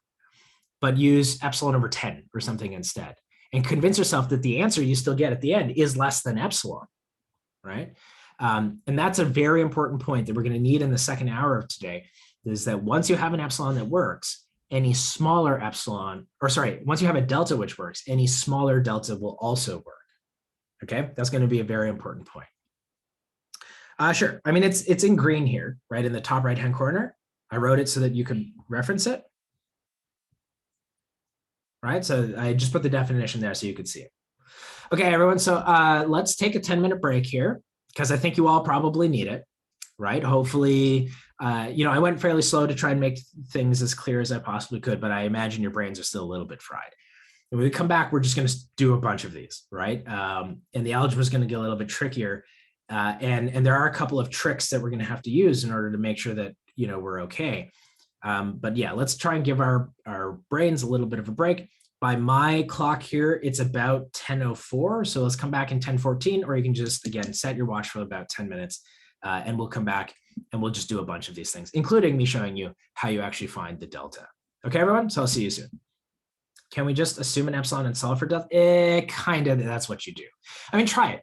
but use epsilon over 10 or something instead, and convince yourself that the answer you still get at the end is less than epsilon, right? And that's a very important point that we're going to need in the second hour of today, is that once you have an epsilon that works any smaller epsilon, or sorry, once you have a delta which works, any smaller delta will also work. Okay, that's going to be a very important point. Sure. I mean, it's in green here, right in the top right-hand corner. I wrote it so that you could reference it. Right, so I just put the definition there so you could see it. Okay, everyone, so let's take a 10-minute break here because I think you all probably need it, right? Hopefully, I went fairly slow to try and make things as clear as I possibly could, but I imagine your brains are still a little bit fried. When we come back, we're just going to do a bunch of these, right? And the algebra is going to get a little bit trickier. And there are a couple of tricks that we're going to have to use in order to make sure that, we're okay. But yeah, let's try and give our brains a little bit of a break. By my clock here, it's about 10:04. So let's come back in 10:14, or you can just, again, set your watch for about 10 minutes and we'll come back and we'll just do a bunch of these things, including me showing you how you actually find the delta. Okay, everyone? So I'll see you soon. Can we just assume an epsilon and solve for delta? Kind of, that's what you do. I mean, try it.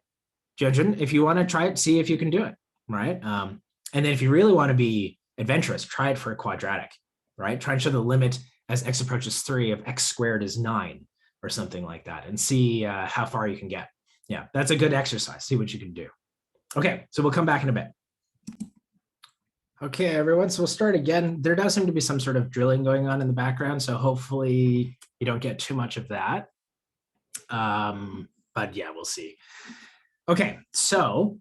Judging, if you want to try it, see if you can do it, right? And then if you really want to be adventurous, try it for a quadratic, right? Try and show the limit as x approaches 3 of x squared is 9 or something like that and see how far you can get. Yeah, that's a good exercise. See what you can do. Okay, so we'll come back in a bit. Okay, everyone, so we'll start again. There does seem to be some sort of drilling going on in the background, so hopefully you don't get too much of that. But yeah, we'll see. Okay, so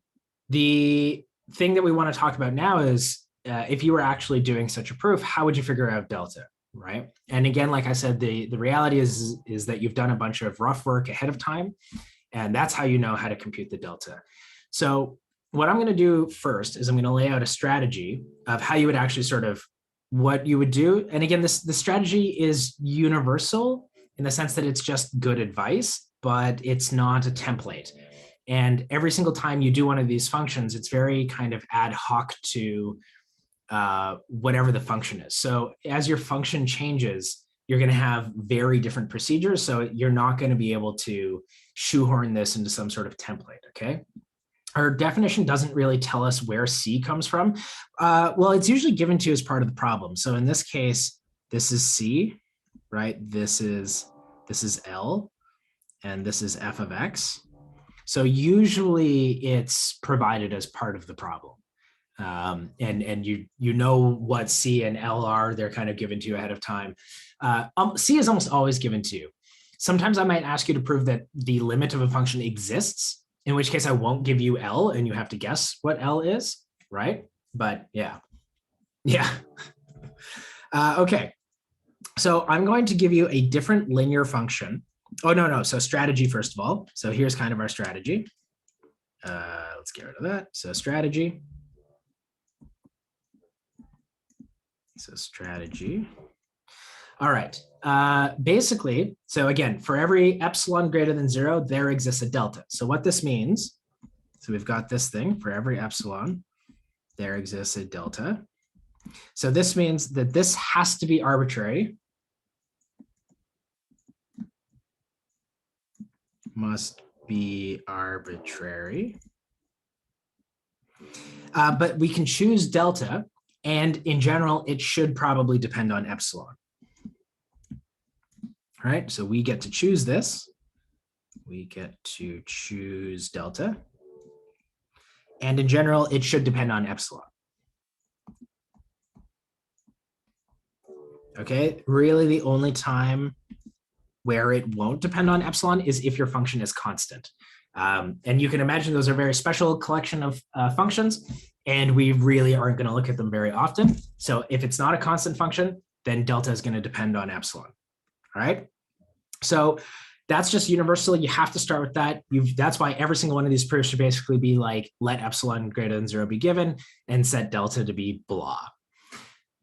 the thing that we want to talk about now is if you were actually doing such a proof, how would you figure out delta, right? And again, like I said, the reality is that you've done a bunch of rough work ahead of time, and that's how you know how to compute the delta. So what I'm going to do first is I'm going to lay out a strategy of how you would actually sort of what you would do. And again, the strategy is universal in the sense that it's just good advice, but it's not a template. And every single time you do one of these functions, it's very kind of ad hoc to whatever the function is. So as your function changes, you're going to have very different procedures. So you're not going to be able to shoehorn this into some sort of template, okay? Our definition doesn't really tell us where C comes from. Well, it's usually given to you as part of the problem. So in this case, this is C, right? This is L, and this is f of x. So usually it's provided as part of the problem. And you know what C and L are, they're kind of given to you ahead of time. C is almost always given to you. Sometimes I might ask you to prove that the limit of a function exists, in which case I won't give you L and you have to guess what L is, right? But yeah. Okay, so I'm going to give you a different linear function. Oh, no, so strategy first of all. So here's kind of our strategy. Let's get rid of that. So strategy. All right. Basically, so again, for every epsilon greater than 0, there exists a delta. So what this means, so we've got this thing, for every epsilon, there exists a delta. So this means that this has to be arbitrary. Must be arbitrary. But we can choose delta, and in general, it should probably depend on epsilon. All right, so we get to choose this. We get to choose delta. And in general, it should depend on epsilon. Okay, really the only time where it won't depend on epsilon is if your function is constant. And you can imagine those are a very special collection of functions, and we really aren't going to look at them very often. So if it's not a constant function, then delta is going to depend on epsilon. All right. So that's just universal. You have to start with that. That's why every single one of these proofs should basically be like, let epsilon greater than 0 be given and set delta to be blah.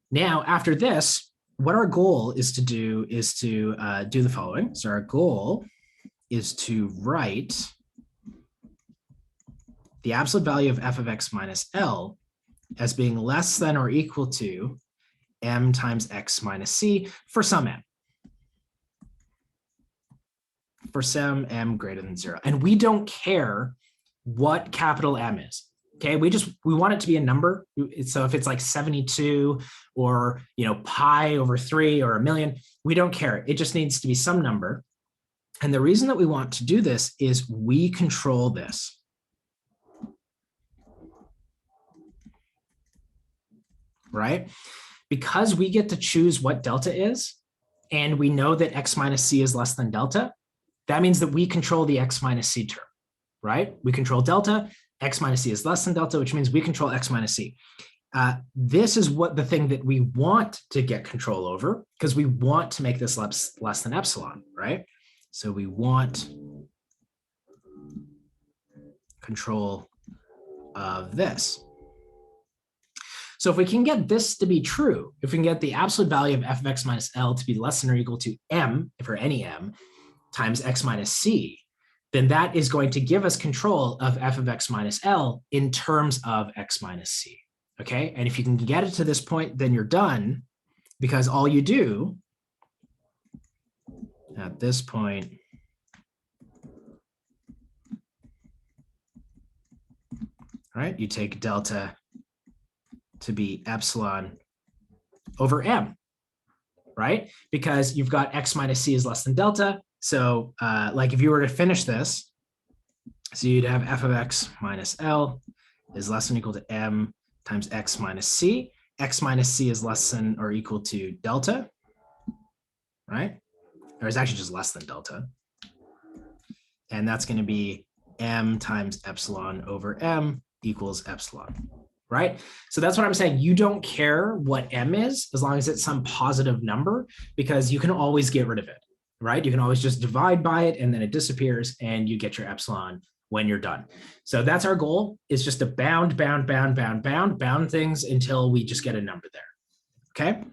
Now, after this, what our goal is to do is to do the following. So our goal is to write the absolute value of f of x minus L as being less than or equal to m times x minus c for some m. For some m greater than 0. And we don't care what capital M is. Okay, we want it to be a number. So if it's like 72 or pi over 3 or a million, we don't care. It just needs to be some number. And the reason that we want to do this is we control this. Right? Because we get to choose what delta is, and we know that x minus c is less than delta, that means that we control the x minus c term, right? We control delta, x minus c is less than delta, which means we control x minus c. This is what the thing that we want to get control over, because we want to make this less than epsilon, right? So we want control of this. So if we can get this to be true, if we can get the absolute value of f of x minus L to be less than or equal to m, for any m, times x minus c, then that is going to give us control of f of x minus L in terms of x minus c. Okay, and if you can get it to this point, then you're done, because all you do at this point right, you take delta to be epsilon over m, right? Because you've got x minus c is less than delta. So like if you were to finish this, so you'd have f of x minus L is less than or equal to m times x minus c. X minus c is less than or equal to delta, right? Or it's actually just less than delta. And that's going to be m times epsilon over m equals epsilon, right? So that's what I'm saying. You don't care what m is as long as it's some positive number, because you can always get rid of it, right? You can always just divide by it and then it disappears and you get your epsilon when you're done. So that's our goal, is just to bound things until we just get a number there, okay?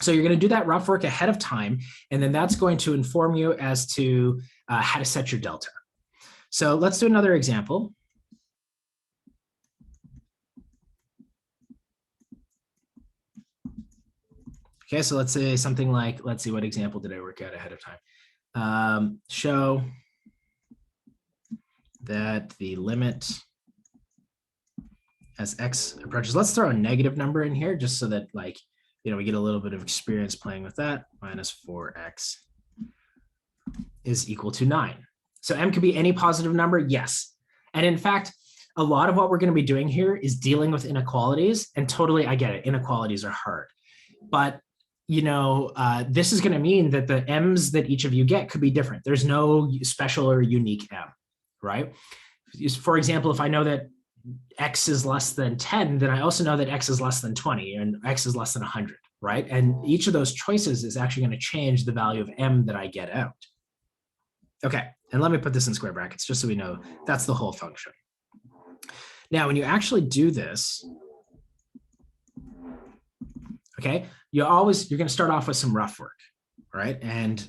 So you're going to do that rough work ahead of time, and then that's going to inform you as to how to set your delta. So let's do another example. Okay, so let's say something like, let's see, what example did I work out ahead of time? Show that the limit as x approaches, let's throw a negative number in here just so that we get a little bit of experience playing with that, minus 4x is equal to 9. So m could be any positive number, yes. And in fact, a lot of what we're going to be doing here is dealing with inequalities, and totally, I get it, inequalities are hard. But this is going to mean that the m's that each of you get could be different. There's no special or unique m, right? For example, if I know that x is less than 10, then I also know that x is less than 20 and x is less than 100, right? And each of those choices is actually going to change the value of m that I get out. Okay, and let me put this in square brackets just so we know that's the whole function. Now, when you actually do this, okay, you're going to start off with some rough work, right? And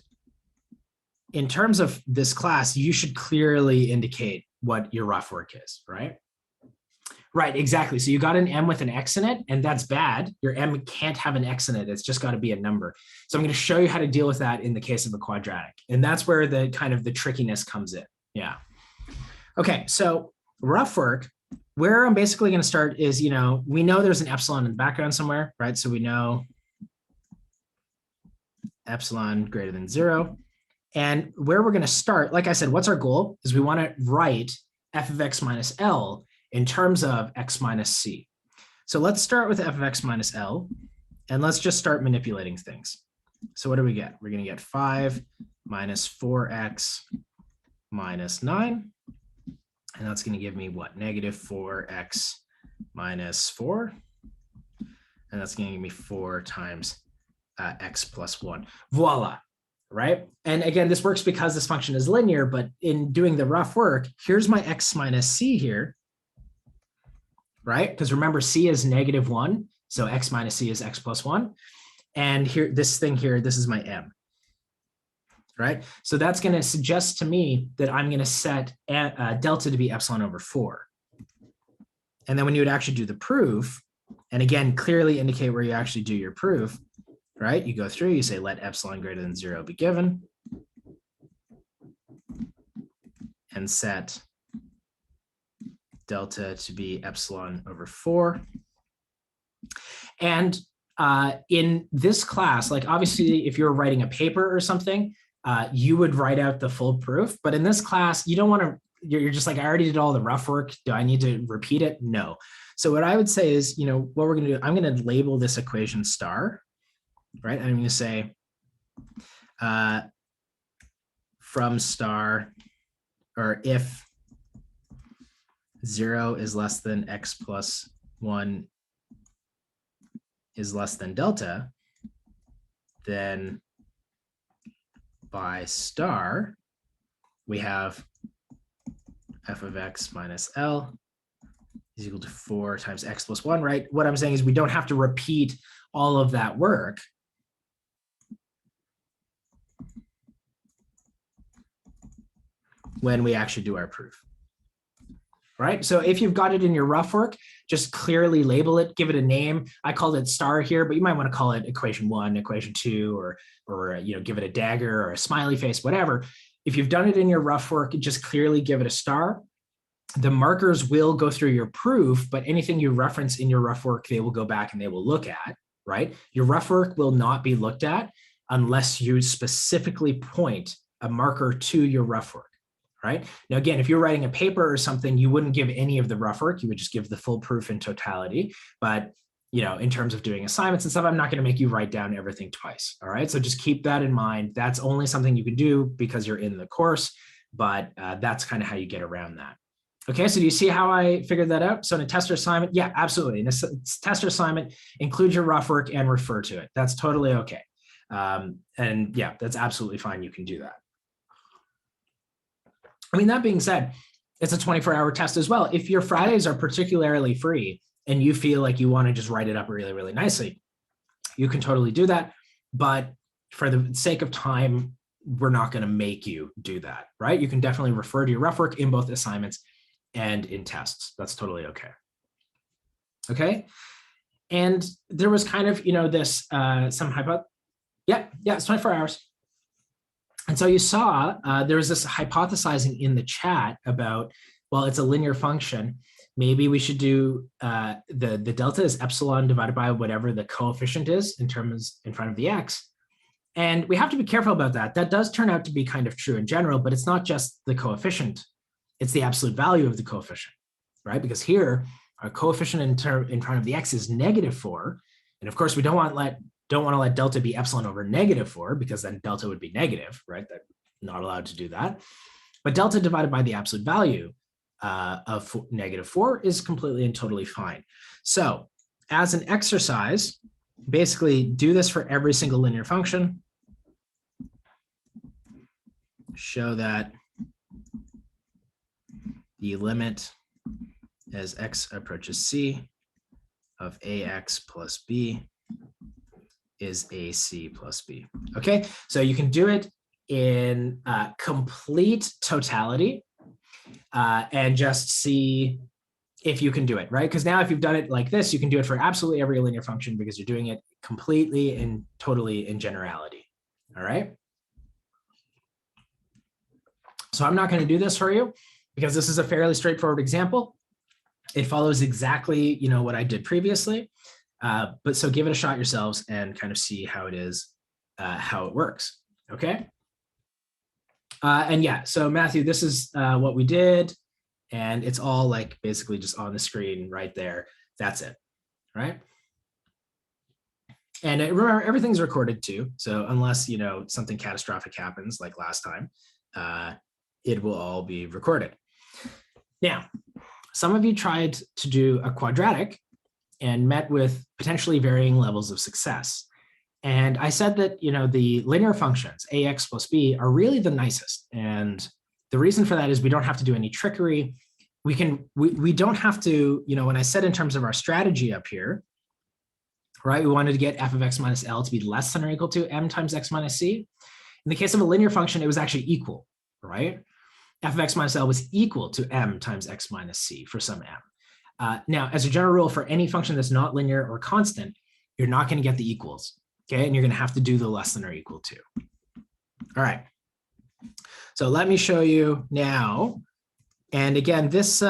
in terms of this class, you should clearly indicate what your rough work is, right? Right, exactly. So you got an m with an x in it, and that's bad. Your m can't have an x in it. It's just got to be a number. So I'm going to show you how to deal with that in the case of a quadratic. And that's where the kind of the trickiness comes in. Yeah. Okay, so rough work, where I'm basically going to start is, we know there's an epsilon in the background somewhere, right? So we know epsilon greater than 0. And where we're going to start, like I said, what's our goal? Is we want to write f of x minus L in terms of x minus c. So let's start with f of x minus L, and let's just start manipulating things. So what do we get? We're going to get 5 minus 4x minus 9. And that's going to give me what? Negative 4x minus 4. And that's going to give me 4 times x plus 1. Voila, right? And again, this works because this function is linear, but in doing the rough work, here's my x minus c here, right? Because remember, c is negative 1. So x minus c is x plus 1. And here, this thing here, this is my m, right? So that's going to suggest to me that I'm going to set delta to be epsilon over 4. And then when you would actually do the proof, and again, clearly indicate where you actually do your proof, right? You go through, you say, let epsilon greater than 0 be given, and set delta to be epsilon over 4. And in this class, like obviously if you're writing a paper or something, you would write out the full proof. But in this class, you don't want to, you're just like, I already did all the rough work. Do I need to repeat it? No. So what I would say is, what we're going to do, I'm going to label this equation star, right? I'm going to say from star, or if 0 is less than x plus 1 is less than delta, then by star, we have f of x minus L is equal to 4 times x plus 1, right? What I'm saying is we don't have to repeat all of that work. When we actually do our proof, right? So if you've got it in your rough work, just clearly label it, give it a name. I called it star here, but you might want to call it equation 1, equation 2, or give it a dagger or a smiley face, whatever. If you've done it in your rough work, just clearly give it a star. The markers will go through your proof, but anything you reference in your rough work, they will go back and they will look at, right? Your rough work will not be looked at unless you specifically point a marker to your rough work. Right? Now, again, if you're writing a paper or something, you wouldn't give any of the rough work. You would just give the full proof in totality. But, in terms of doing assignments and stuff, I'm not going to make you write down everything twice. All right. So just keep that in mind. That's only something you can do because you're in the course, but that's kind of how you get around that. Okay. So do you see how I figured that out? So in a test or assignment, yeah, absolutely. In a test or assignment, include your rough work and refer to it. That's totally okay. And yeah, that's absolutely fine. You can do that. I mean, that being said, it's a 24-hour test as well. If your Fridays are particularly free and you feel like you want to just write it up really, really nicely, you can totally do that. But for the sake of time, we're not going to make you do that, right? You can definitely refer to your rough work in both assignments and in tests. That's totally okay. Okay. And there was kind of, this, some hypothesis. Yeah, it's 24 hours. And so you saw there was this hypothesizing in the chat about, well, it's a linear function. Maybe we should do the delta is epsilon divided by whatever the coefficient is in terms in front of the x. And we have to be careful about that. That does turn out to be kind of true in general, but it's not just the coefficient. It's the absolute value of the coefficient, right? Because here, our coefficient in front of the x is -4. And of course, we don't want to let delta be epsilon over -4 because then delta would be negative, right? That's not allowed to do that. But delta divided by the absolute value of -4 is completely and totally fine. So as an exercise, basically do this for every single linear function. Show that the limit as x approaches c of ax plus b is AC plus B. Okay, so you can do it in complete totality and just see if you can do it, right? Because now if you've done it like this, you can do it for absolutely every linear function because you're doing it completely and totally in generality, all right? So I'm not going to do this for you because this is a fairly straightforward example. It follows exactly, what I did previously. But so give it a shot yourselves and kind of see how it is, how it works. Okay. And yeah, so Matthew, this is what we did. And it's all like basically just on the screen right there. That's it. Right. And remember, everything's recorded too. So unless, something catastrophic happens like last time, it will all be recorded. Now, some of you tried to do a quadratic and met with potentially varying levels of success. And I said that, the linear functions, ax plus b, are really the nicest. And the reason for that is we don't have to do any trickery. We don't have to, when I said in terms of our strategy up here, right, we wanted to get f of x minus L to be less than or equal to m times x minus c. In the case of a linear function, it was actually equal, right? F of x minus L was equal to m times x minus c for some m. Now, as a general rule, for any function that's not linear or constant, you're not going to get the equals, okay? And you're going to have to do the less than or equal to. All right. So let me show you now. And again, this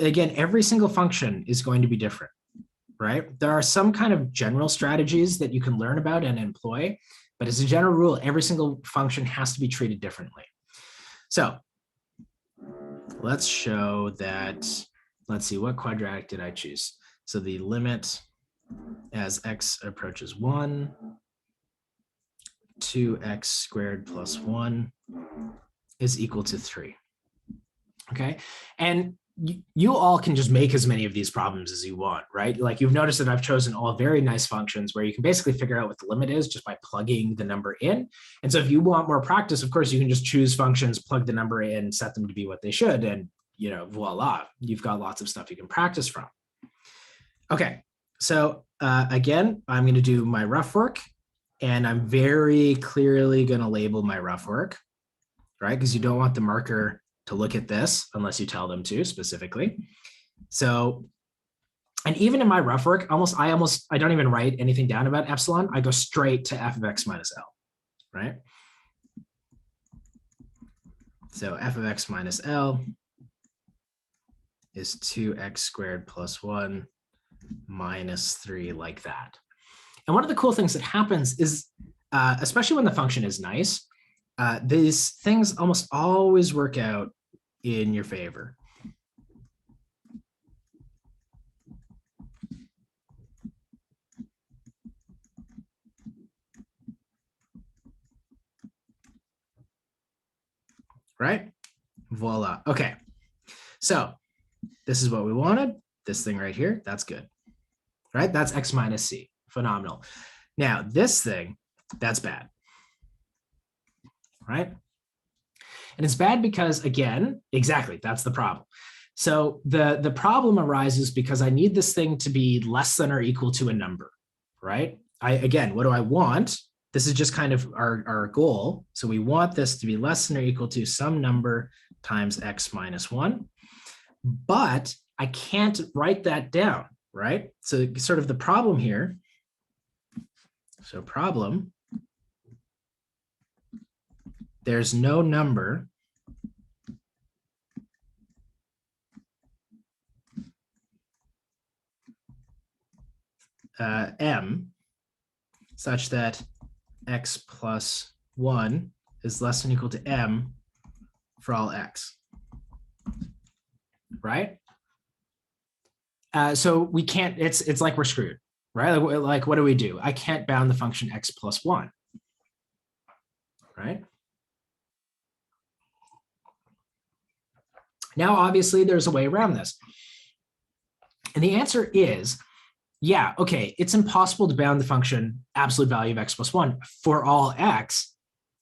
again, every single function is going to be different, right? There are some kind of general strategies that you can learn about and employ, but as a general rule, every single function has to be treated differently. So let's show that, let's see, what quadratic did I choose? So the limit as x approaches 1, 2x squared plus 1 is equal to 3. Okay, and you all can just make as many of these problems as you want, right? Like you've noticed that I've chosen all very nice functions where you can basically figure out what the limit is just by plugging the number in. And so if you want more practice, of course, you can just choose functions, plug the number in, set them to be what they should, and voila, you've got lots of stuff you can practice from. Okay, so again, I'm going to do my rough work, and I'm very clearly going to label my rough work, right? Because you don't want the marker to look at this unless you tell them to specifically. So, and even in my rough work, I don't even write anything down about epsilon. I go straight to f of x minus L, right? So f of x minus L is 2x squared plus 1 minus 3, like that. And one of the cool things that happens is, especially when the function is nice, these things almost always work out in your favor. Right? Voila. Okay. So this is what we wanted. This thing right here, that's good. Right? That's x minus c. Phenomenal. Now, this thing, that's bad. Right? And it's bad because, again, exactly, that's the problem. So the problem arises because I need this thing to be less than or equal to a number, right? Again, what do I want? This is just kind of our goal. So we want this to be less than or equal to some number times x minus 1. But I can't write that down, right? So sort of the problem here. So problem, there's no number m such that x plus 1 is less than or equal to m for all x, right? So we can't, it's like we're screwed, right? Like what do we do? I can't bound the function x plus 1, right? Now, obviously, there's a way around this. And the answer is, yeah, okay, it's impossible to bound the function absolute value of x plus 1 for all x,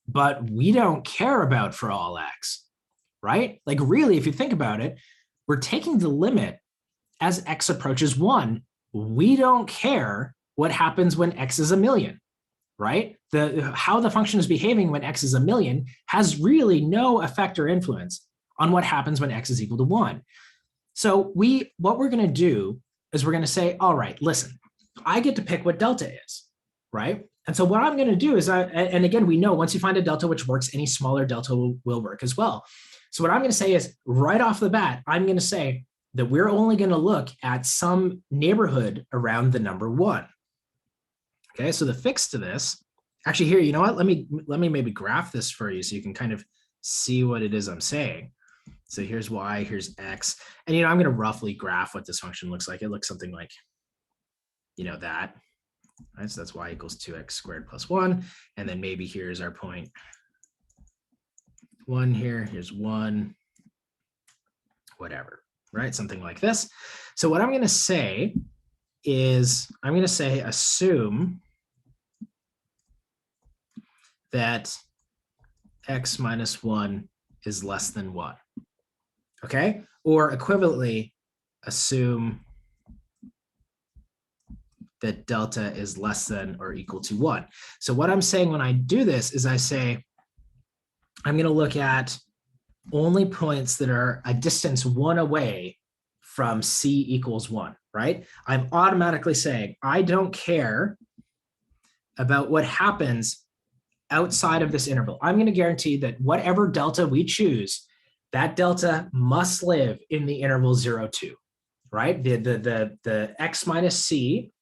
but we don't care about for all x, right? Like really, if you think about it, we're taking the limit as x approaches 1. We don't care what happens when x is 1,000,000, right? How the function is behaving when x is 1,000,000 has really no effect or influence on what happens when x is equal to 1. So what we're going to do is we're going to say, all right, listen, I get to pick what delta is, right? And so what I'm going to do is, and again, we know once you find a delta which works, any smaller delta will work as well. So what I'm going to say is right off the bat, I'm going to say that we're only going to look at some neighborhood around the number 1. Okay, so the fix to this, actually here, you know what? Let me maybe graph this for you so you can kind of see what it is I'm saying. So here's y, here's x, and I'm going to roughly graph what this function looks like. It looks something like, that, right? So that's y equals 2x squared plus 1, and then maybe here's our point 1 here, here's 1, whatever, right? Something like this. So what I'm going to say is, I'm going to say assume that x minus 1 is less than 1. Okay, or equivalently, assume that delta is less than or equal to 1. So what I'm saying when I do this is I say, I'm going to look at only points that are a distance 1 away from c equals 1, right? I'm automatically saying, I don't care about what happens outside of this interval. I'm going to guarantee that whatever delta we choose that delta must live in the interval 0, 2, right? The x minus c,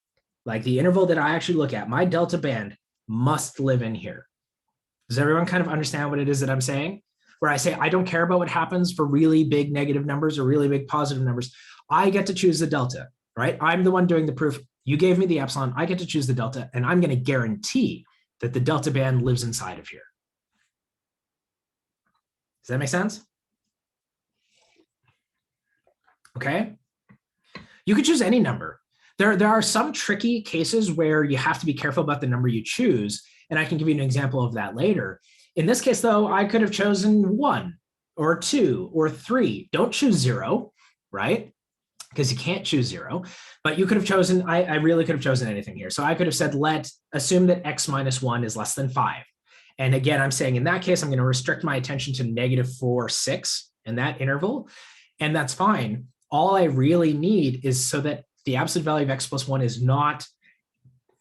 like the interval that I actually look at, my delta band must live in here. Does everyone kind of understand what it is that I'm saying? Where I say, I don't care about what happens for really big negative numbers or really big positive numbers. I get to choose the delta, right? I'm the one doing the proof. You gave me the epsilon. I get to choose the delta, and I'm going to guarantee that the delta band lives inside of here. Does that make sense? Okay. You could choose any number. There are some tricky cases where you have to be careful about the number you choose, and I can give you an example of that later. In this case, though, I could have chosen 1 or 2 or 3. Don't choose 0, right? Because you can't choose 0. But you could have chosen, I really could have chosen anything here. So I could have said, assume that x minus 1 is less than 5. And again, I'm saying in that case, I'm going to restrict my attention to -4, 6 in that interval. And that's fine. All I really need is so that the absolute value of x plus 1 is not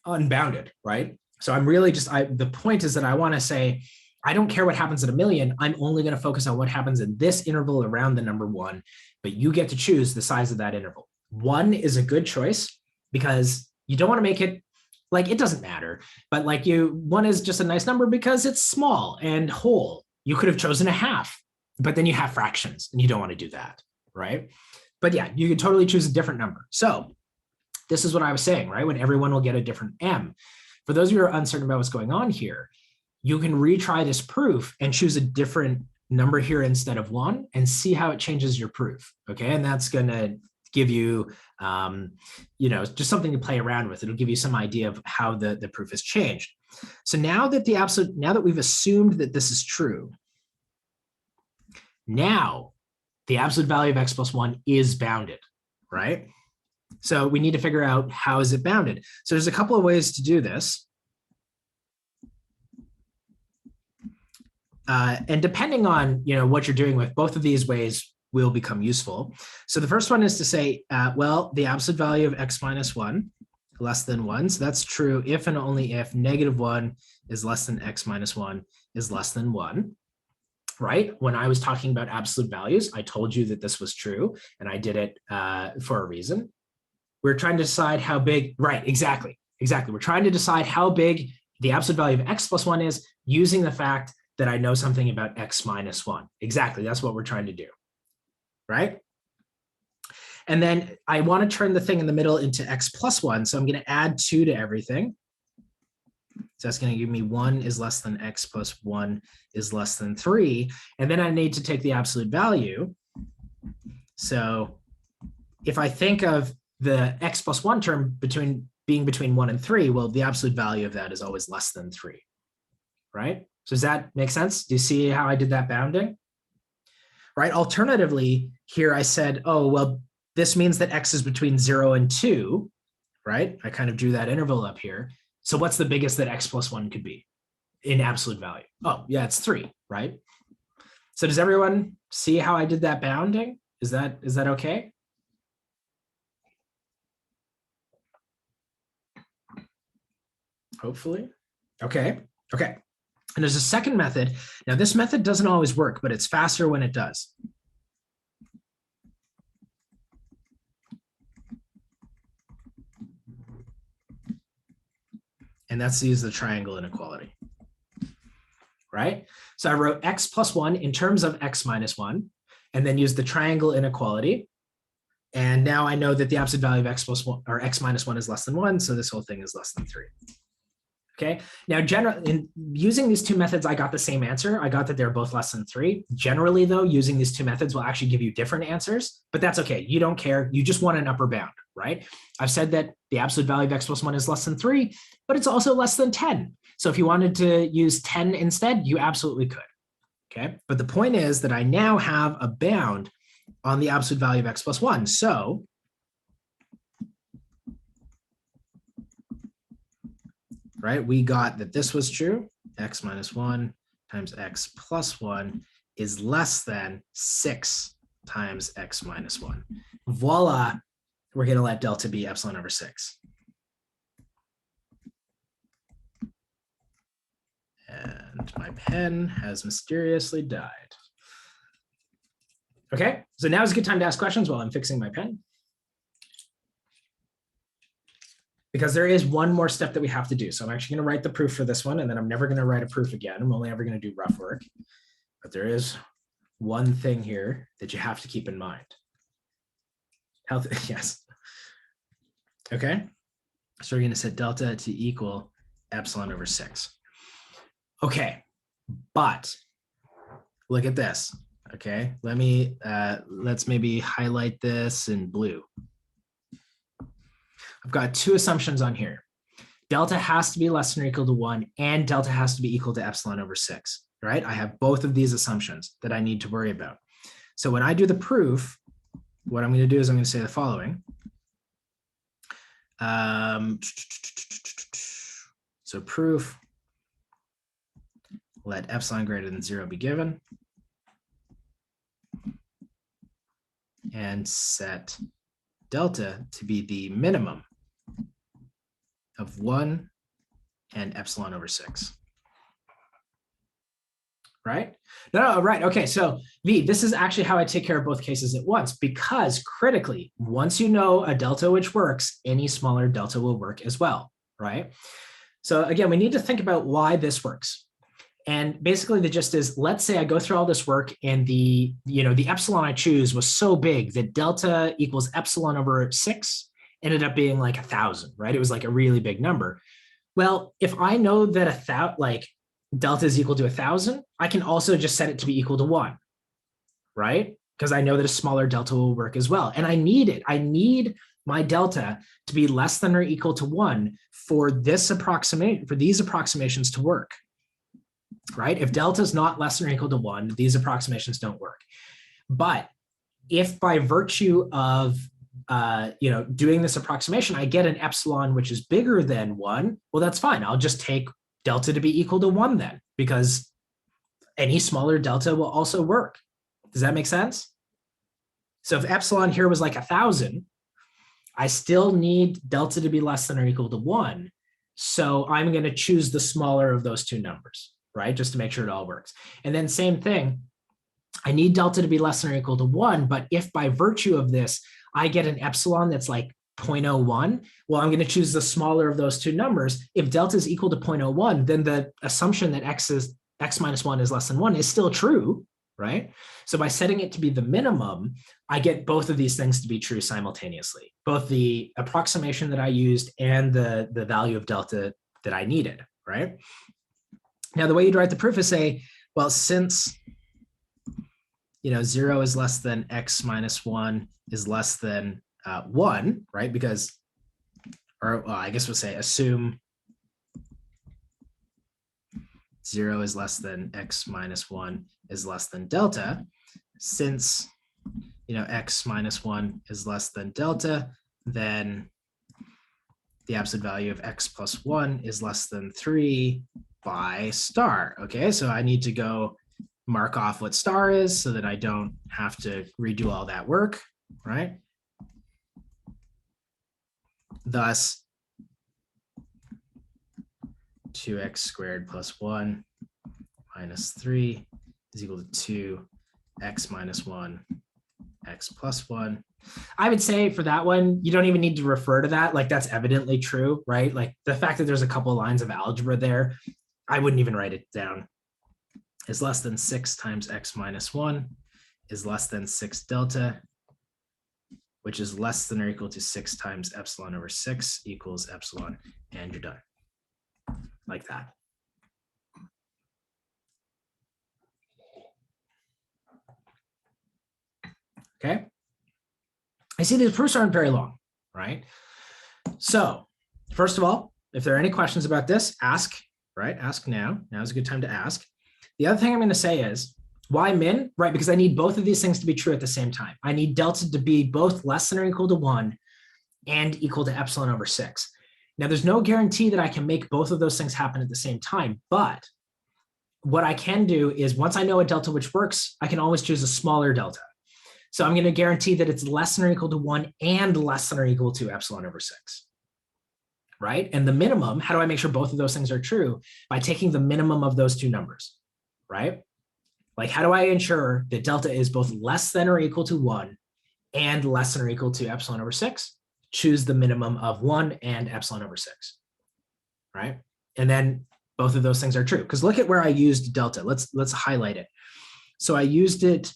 unbounded, right? So I'm really just, the point is that I want to say, I don't care what happens at 1,000,000. I'm only going to focus on what happens in this interval around the number 1, but you get to choose the size of that interval. 1 is a good choice because you don't want to make it like, it doesn't matter, but like 1 is just a nice number because it's small and whole. You could have chosen a half, but then you have fractions and you don't want to do that, right? But yeah, you can totally choose a different number. So this is what I was saying, right? When everyone will get a different m. For those of you who are uncertain about what's going on here, you can retry this proof and choose a different number here instead of 1 and see how it changes your proof, okay? And that's going to give you, just something to play around with. It'll give you some idea of how the proof has changed. So now that we've assumed that this is true, now the absolute value of x plus 1 is bounded, right? So we need to figure out how is it bounded. So there's a couple of ways to do this. And depending on what you're doing with, both of these ways will become useful. So the first one is to say, well, the absolute value of x minus 1 less than 1. So that's true if and only if -1 is less than x minus 1 is less than 1. Right? When I was talking about absolute values, I told you that this was true, and I did it for a reason. We're trying to decide how big, right, exactly. We're trying to decide how big the absolute value of x plus 1 is using the fact that I know something about x minus 1. Exactly, that's what we're trying to do, right? And then I want to turn the thing in the middle into x plus 1, so I'm going to add 2 to everything. So that's going to give me 1 is less than x plus 1 is less than 3. And then I need to take the absolute value. So if I think of the x plus 1 term being between 1 and 3, well, the absolute value of that is always less than 3, right? So does that make sense? Do you see how I did that bounding? Right? Alternatively, here I said, oh, well, this means that x is between 0 and 2, right? I kind of drew that interval up here. So what's the biggest that x plus 1 could be in absolute value? Oh, yeah, it's 3, right? So does everyone see how I did that bounding? Is that okay? Hopefully. Okay. And there's a second method. Now, this method doesn't always work, but it's faster when it does. And that's to use the triangle inequality, right? So I wrote x plus 1 in terms of x minus 1, and then used the triangle inequality. And now I know that the absolute value of x plus 1 or x minus 1 is less than 1, so this whole thing is less than 3. Okay, now in using these two methods, I got the same answer. I got that they're both less than 3. Generally, though, using these two methods will actually give you different answers, but that's okay. You don't care. You just want an upper bound, right? I've said that the absolute value of x plus 1 is less than 3, but it's also less than 10. So if you wanted to use 10 instead, you absolutely could. Okay, but the point is that I now have a bound on the absolute value of x plus 1. So right, we got that this was true. X minus 1 times x plus 1 is less than 6 times x minus 1. Voila, we're going to let delta be epsilon over 6. And my pen has mysteriously died. Okay, so now is a good time to ask questions while I'm fixing my pen. Because there is one more step that we have to do. So I'm actually going to write the proof for this one, and then I'm never going to write a proof again. I'm only ever going to do rough work. But there is one thing here that you have to keep in mind. Yes. Okay. So we're going to set delta to equal epsilon over 6. Okay, but look at this. Okay, let's maybe highlight this in blue. I've got two assumptions on here. Delta has to be less than or equal to 1, and delta has to be equal to epsilon over 6, right? I have both of these assumptions that I need to worry about. So when I do the proof, what I'm going to do is I'm going to say the following. So proof, let epsilon greater than 0 be given, and set delta to be the minimum of 1 and epsilon over 6. Right? No, right. Okay, so this is actually how I take care of both cases at once, because critically, once you know a delta which works, any smaller delta will work as well, right? So again, we need to think about why this works. And basically the gist is, let's say I go through all this work and the epsilon I choose was so big that delta equals epsilon over 6 ended up being like 1,000, right? It was like a really big number. Well, if I know that delta is equal to 1,000, I can also just set it to be equal to 1, right? Because I know that a smaller delta will work as well. And I need it. I need my delta to be less than or equal to 1 for these approximations to work, right? If delta is not less than or equal to 1, these approximations don't work. But if by virtue of doing this approximation, I get an epsilon which is bigger than 1, well, that's fine. I'll just take delta to be equal to 1 then, because any smaller delta will also work. Does that make sense? So if epsilon here was like 1,000, I still need delta to be less than or equal to 1. So I'm going to choose the smaller of those two numbers, right? Just to make sure it all works. And then same thing, I need delta to be less than or equal to 1, but if by virtue of this, I get an epsilon that's like 0.01, well, I'm going to choose the smaller of those two numbers. If delta is equal to 0.01, then the assumption that x minus 1 is less than 1 is still true, right? So by setting it to be the minimum, I get both of these things to be true simultaneously, both the approximation that I used and the value of delta that I needed, right? Now, the way you'd write the proof is say, well, since 0 is less than x minus 1 is less than 1, right? Because, I guess we'll say assume 0 is less than x minus 1 is less than delta. Since, x minus 1 is less than delta, then the absolute value of x plus 1 is less than 3 by star. Okay, so I need to go mark off what star is so that I don't have to redo all that work, right? Thus, 2x squared plus 1 minus 3 is equal to 2x minus 1, x plus 1. I would say for that one, you don't even need to refer to that. Like, that's evidently true, right? Like, the fact that there's a couple of lines of algebra there, I wouldn't even write it down. Is less than 6 times x minus 1 is less than 6 delta, which is less than or equal to 6 times epsilon over 6 equals epsilon, and you're done. Like that. Okay. I see these proofs aren't very long, right? So first of all, if there are any questions about this, ask, right? Ask now. Now is a good time to ask. The other thing I'm going to say is, why min? Right, because I need both of these things to be true at the same time. I need delta to be both less than or equal to 1 and equal to epsilon over 6. Now, there's no guarantee that I can make both of those things happen at the same time, but what I can do is, once I know a delta which works, I can always choose a smaller delta. So I'm going to guarantee that it's less than or equal to 1 and less than or equal to epsilon over 6. Right? And the minimum, how do I make sure both of those things are true? By taking the minimum of those two numbers, right? Like, how do I ensure that delta is both less than or equal to 1 and less than or equal to epsilon over 6? Choose the minimum of 1 and epsilon over 6, right? And then both of those things are true. Because look at where I used delta. Let's highlight it. So I used it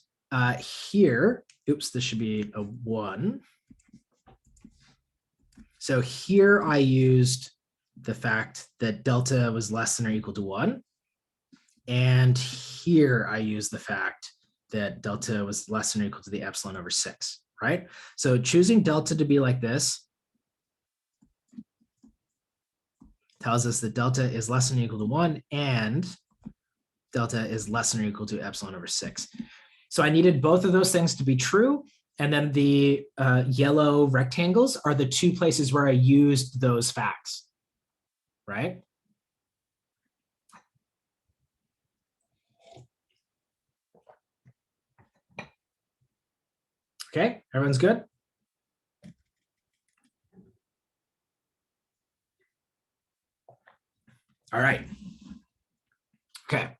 here. Oops, this should be a 1. So here I used the fact that delta was less than or equal to 1. And here I used the fact that delta was less than or equal to the epsilon over 6, right? So choosing delta to be like this tells us that delta is less than or equal to 1 and delta is less than or equal to epsilon over 6. So I needed both of those things to be true. And then the yellow rectangles are the two places where I used those facts, right? Okay, everyone's good? All right. Okay.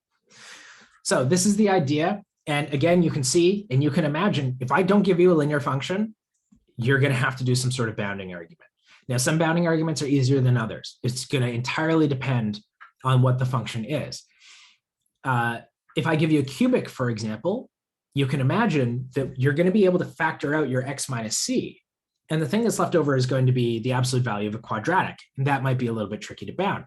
So this is the idea. And again, you can see and you can imagine, if I don't give you a linear function, you're going to have to do some sort of bounding argument. Now, some bounding arguments are easier than others. It's going to entirely depend on what the function is. If I give you a cubic, for example, you can imagine that you're going to be able to factor out your x minus c. And the thing that's left over is going to be the absolute value of a quadratic. And that might be a little bit tricky to bound.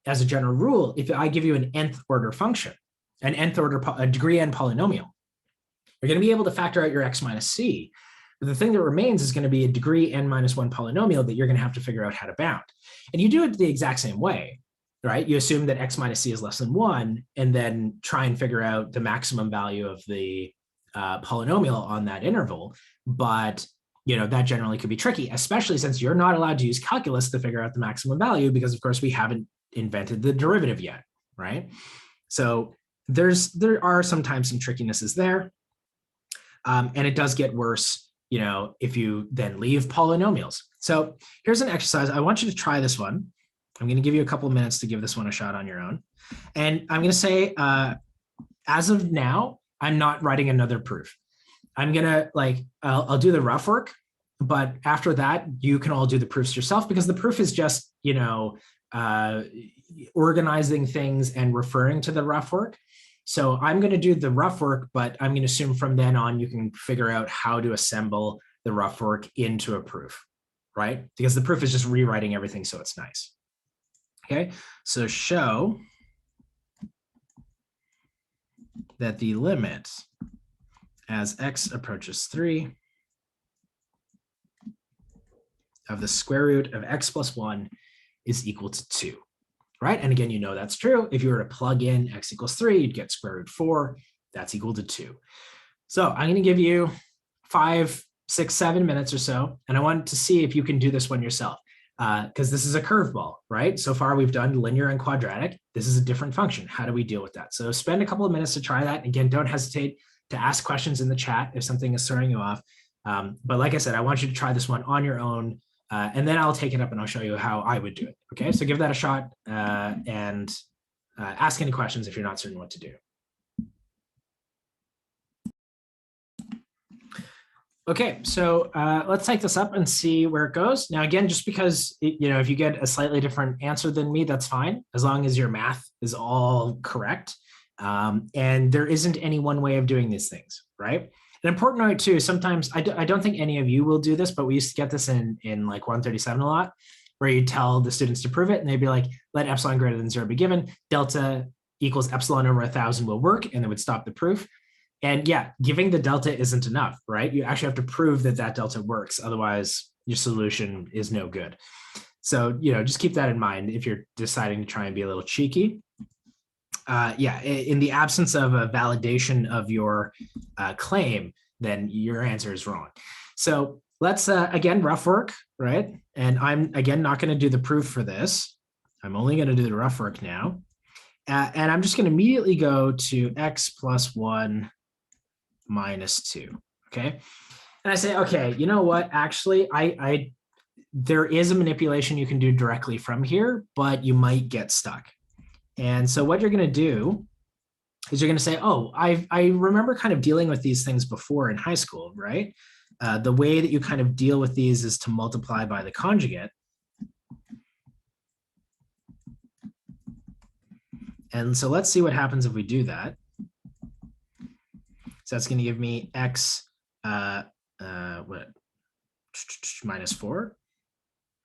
As a general rule, if I give you an nth order function, an nth order, a degree n polynomial, you're going to be able to factor out your x minus c. But the thing that remains is going to be a degree n minus 1 polynomial that you're going to have to figure out how to bound. And you do it the exact same way, right? You assume that x minus c is less than 1, and then try and figure out the maximum value of the polynomial on that interval. But that generally could be tricky, especially since you're not allowed to use calculus to figure out the maximum value, because of course we haven't invented the derivative yet, right? So there are sometimes some trickinesses there. And it does get worse, if you then leave polynomials. So here's an exercise. I want you to try this one. I'm going to give you a couple of minutes to give this one a shot on your own. And I'm going to say, as of now, I'm not writing another proof. I'm going to I'll do the rough work, but after that, you can all do the proofs yourself, because the proof is just, organizing things and referring to the rough work. So I'm going to do the rough work, but I'm going to assume from then on, you can figure out how to assemble the rough work into a proof, right? Because the proof is just rewriting everything so it's nice. Okay, so show that the limit as x approaches 3 of the square root of x plus 1 is equal to 2. Right? And again, that's true. If you were to plug in x equals 3, you'd get square root 4. That's equal to 2. So I'm going to give you 5, 6, 7 minutes or so. And I want to see if you can do this one yourself, because this is a curveball, right? So far, we've done linear and quadratic. This is a different function. How do we deal with that? So spend a couple of minutes to try that. Again, don't hesitate to ask questions in the chat if something is throwing you off. But like I said, I want you to try this one on your own. And then I'll take it up and I'll show you how I would do it. Okay, so give that a shot and ask any questions if you're not certain what to do. Okay, so let's take this up and see where it goes. Now, again, just because, if you get a slightly different answer than me, that's fine, as long as your math is all correct. And there isn't any one way of doing these things, right? An important note too, sometimes, I don't think any of you will do this, but we used to get this in like 137 a lot, where you tell the students to prove it, and they'd be like, let epsilon greater than 0 be given, delta equals epsilon over 1,000 will work, and they would stop the proof. And yeah, giving the delta isn't enough, right? You actually have to prove that that delta works, otherwise your solution is no good. So, just keep that in mind if you're deciding to try and be a little cheeky. Yeah, in the absence of a validation of your claim, then your answer is wrong. So let's, again, rough work, right? And I'm, again, not going to do the proof for this. I'm only going to do the rough work now. And I'm just going to immediately go to x plus 1 minus 2, okay? And I say, okay, you know what? Actually, there is a manipulation you can do directly from here, but you might get stuck. And so what you're going to do is you're going to say, oh, I remember kind of dealing with these things before in high school, right? The way that you kind of deal with these is to multiply by the conjugate. And so let's see what happens if we do that. So that's going to give me x minus 4,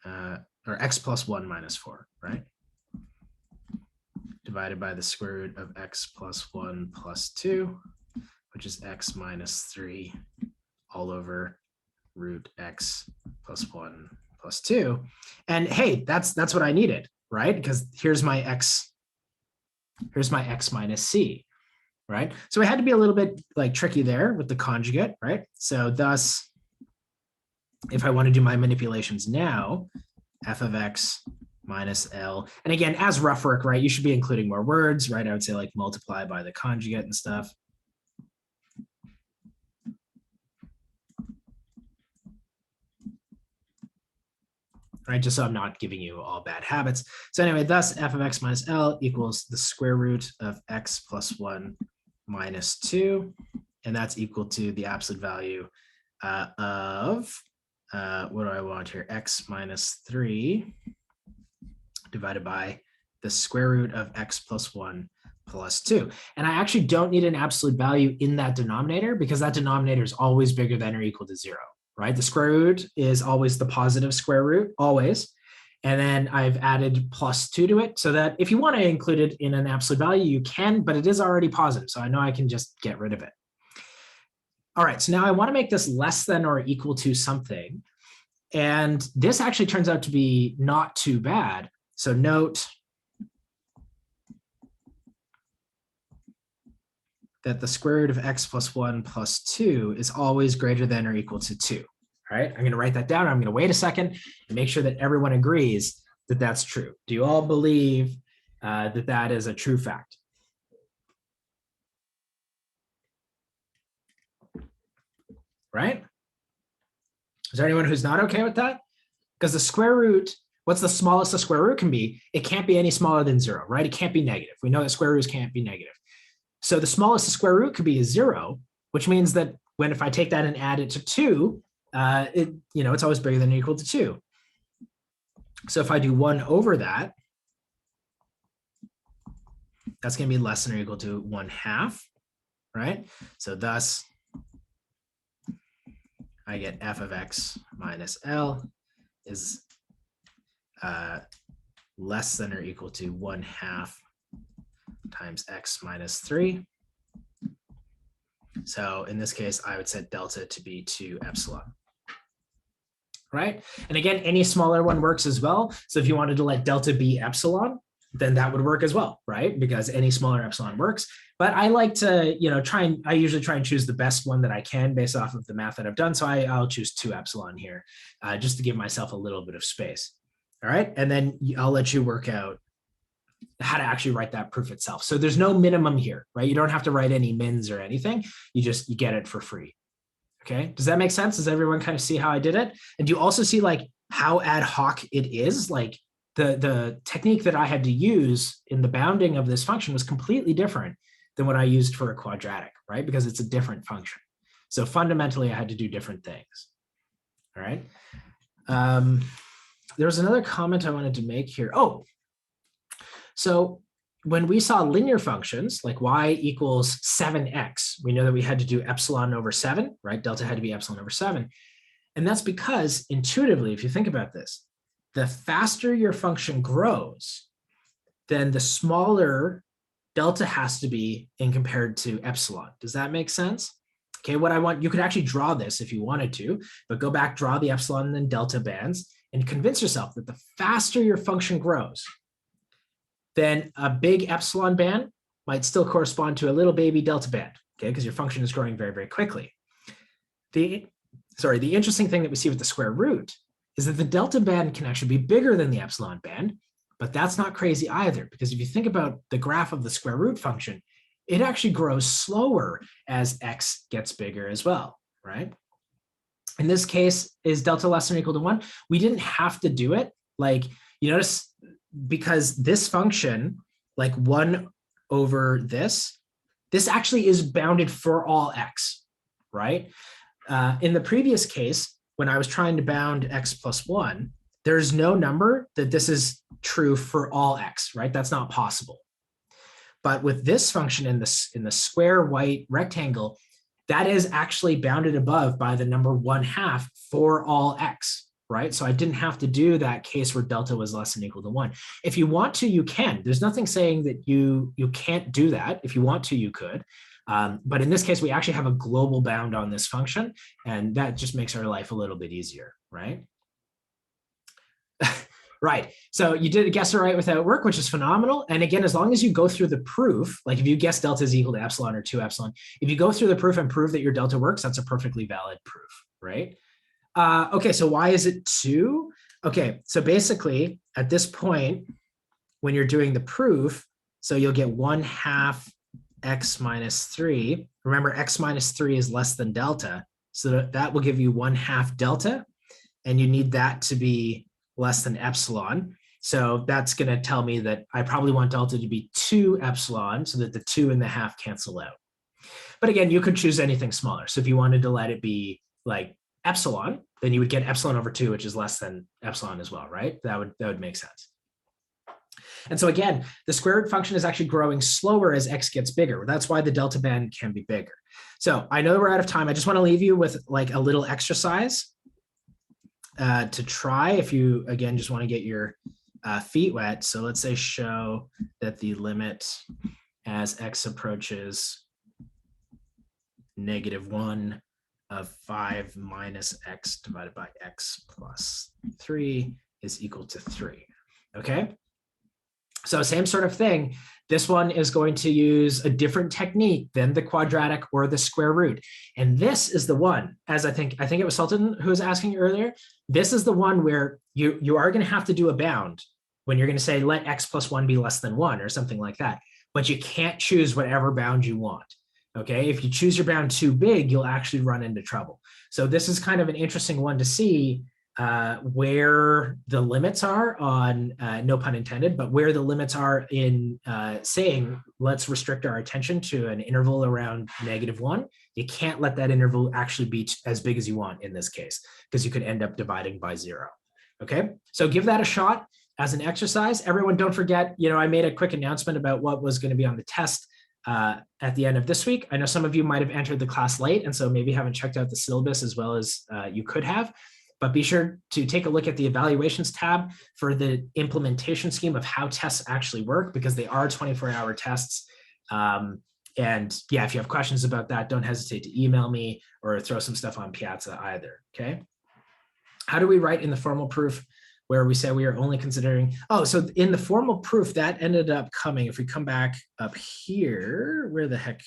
or x plus 1 minus 4, right? Divided by the square root of x plus 1 plus 2, which is x minus 3 all over root x plus 1 plus 2. And hey, that's what I needed, right? Because here's my x minus c, right? So I had to be a little bit like tricky there with the conjugate, right? So thus, if I want to do my manipulations now, f of x minus L, and again, as rough work, right, you should be including more words, right? I would say like multiply by the conjugate and stuff. Right, just so I'm not giving you all bad habits. So anyway, thus f of x minus L equals the square root of x plus 1 minus 2, and that's equal to the absolute value of, what do I want here, x minus 3 divided by the square root of x plus 1 plus 2. And I actually don't need an absolute value in that denominator because that denominator is always bigger than or equal to 0. Right? The square root is always the positive square root, always. And then I've added plus 2 to it so that if you want to include it in an absolute value, you can, but it is already positive. So I know I can just get rid of it. All right, so now I want to make this less than or equal to something. And this actually turns out to be not too bad. So note that the square root of x plus 1 plus 2 is always greater than or equal to 2. All right, I'm going to write that down. I'm going to wait a second and make sure that everyone agrees that that's true. Do you all believe that that is a true fact? Right? Is there anyone who's not okay with that? Because the square root, what's the smallest the square root can be? It can't be any smaller than 0, right? It can't be negative. We know that square roots can't be negative. So the smallest the square root could be is 0, which means that when if I take that and add it to 2, it's always bigger than or equal to 2. So if I do 1 over that, that's going to be less than or equal to 1/2, right? So thus, I get f of x minus L is less than or equal to 1/2 times x minus 3. So in this case, I would set delta to be 2 epsilon. Right? And again, any smaller one works as well. So if you wanted to let delta be epsilon, then that would work as well, right? Because any smaller epsilon works. But I like to, I usually try and choose the best one that I can based off of the math that I've done. So I'll choose 2 epsilon here, just to give myself a little bit of space. All right. And then I'll let you work out how to actually write that proof itself. So there's no minimum here, right? You don't have to write any mins or anything. You get it for free. Okay. Does that make sense? Does everyone kind of see how I did it? And do you also see like how ad hoc it is? Like the technique that I had to use in the bounding of this function was completely different than what I used for a quadratic, right? Because it's a different function. So fundamentally, I had to do different things. All right. There was another comment I wanted to make here. Oh, so when we saw linear functions like y equals 7x, we know that we had to do epsilon over 7, right? Delta had to be epsilon over 7. And that's because intuitively, if you think about this, the faster your function grows, then the smaller delta has to be in compared to epsilon. Does that make sense? Okay, what I want, you could actually draw this if you wanted to, but go back, draw the epsilon and then delta bands, and convince yourself that the faster your function grows, then a big epsilon band might still correspond to a little baby delta band, okay, because your function is growing very, very quickly. The interesting thing that we see with the square root is that the delta band can actually be bigger than the epsilon band, but that's not crazy either, because if you think about the graph of the square root function, it actually grows slower as x gets bigger as well, right? In this case, is delta less than or equal to 1? We didn't have to do it. Like, you notice, because this function, like 1 over this, This actually is bounded for all x, right? In the previous case, when I was trying to bound x plus 1, there's no number that this is true for all x, right? That's not possible. But with this function in the square white rectangle, that is actually bounded above by the number 1/2 for all x, right? So I didn't have to do that case where delta was less than or equal to 1. If you want to, you can. There's nothing saying that you can't do that. If you want to, you could. But in this case, we actually have a global bound on this function, and that just makes our life a little bit easier, right? Right. So you did guess it right without work, which is phenomenal. And again, as long as you go through the proof, like if you guess delta is equal to epsilon or 2 epsilon, if you go through the proof and prove that your delta works, that's a perfectly valid proof, right? Okay, so why is it 2? Okay, so basically at this point, when you're doing the proof, so you'll get 1/2 x minus 3. Remember, x minus 3 is less than delta. So that will give you 1/2 delta, and you need that to be less than epsilon. So that's going to tell me that I probably want delta to be 2 epsilon so that the 2 and the half cancel out. But again, you could choose anything smaller. So if you wanted to let it be like epsilon, then you would get epsilon over 2, which is less than epsilon as well, right? That would make sense. And so again, the square root function is actually growing slower as x gets bigger. That's why the delta band can be bigger. So I know we're out of time. I just want to leave you with like a little exercise to try if you, again, just want to get your feet wet. So let's say show that the limit as x approaches -1 of 5 minus x divided by x plus 3 is equal to 3. Okay? So same sort of thing. This one is going to use a different technique than the quadratic or the square root. And this is the one, as I think it was Sultan who was asking earlier, this is the one where you are going to have to do a bound when you're going to say let x plus 1 be less than 1 or something like that. But you can't choose whatever bound you want. Okay, if you choose your bound too big, you'll actually run into trouble. So this is kind of an interesting one to see where the limits are on, no pun intended, but where the limits are in saying, let's restrict our attention to an interval around -1. You can't let that interval actually be as big as you want in this case, because you could end up dividing by 0. Okay, so give that a shot as an exercise. Everyone, don't forget, I made a quick announcement about what was going to be on the test at the end of this week. I know some of you might have entered the class late, and so maybe haven't checked out the syllabus as well as you could have. But be sure to take a look at the evaluations tab for the implementation scheme of how tests actually work, because they are 24-hour tests. And yeah, if you have questions about that, don't hesitate to email me or throw some stuff on Piazza either, okay? How do we write in the formal proof where we say we are only considering, so in the formal proof that ended up coming, if we come back up here, where the heck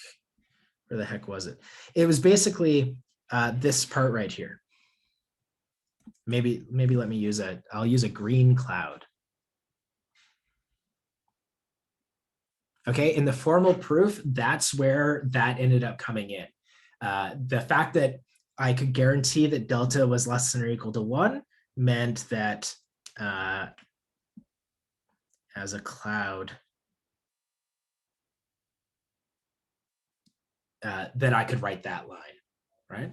was it? It was basically this part right here. Maybe let me use I'll use a green cloud. Okay, in the formal proof, that's where that ended up coming in. The fact that I could guarantee that delta was less than or equal to 1 meant that as a cloud, that I could write that line, right?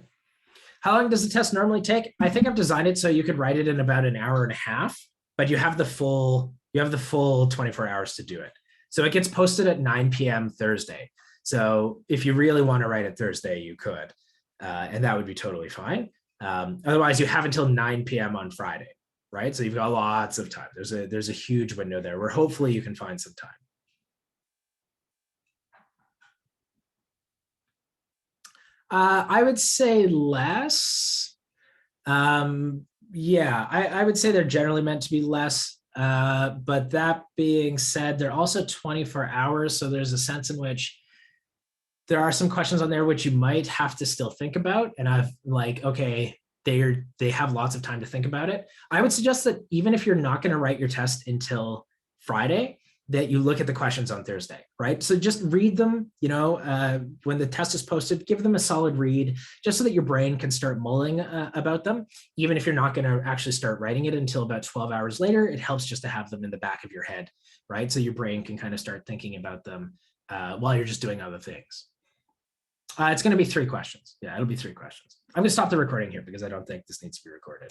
How long does the test normally take? I think I've designed it so you could write it in about an hour and a half, but you have the full 24 hours to do it. So it gets posted at 9 p.m. Thursday. So if you really want to write it Thursday, you could, and that would be totally fine. Otherwise, you have until 9 p.m. on Friday, right? So you've got lots of time. There's a huge window there where hopefully you can find some time. I would say less. Yeah, I would say they're generally meant to be less. But that being said, they're also 24 hours. So there's a sense in which there are some questions on there which you might have to still think about. And I've like, okay, they have lots of time to think about it. I would suggest that even if you're not going to write your test until Friday, that you look at the questions on Thursday, right? So just read them, when the test is posted, give them a solid read, just so that your brain can start mulling about them. Even if you're not going to actually start writing it until about 12 hours later, it helps just to have them in the back of your head, right? So your brain can kind of start thinking about them while you're just doing other things. It's going to be 3 questions. Yeah, it'll be 3 questions. I'm going to stop the recording here because I don't think this needs to be recorded.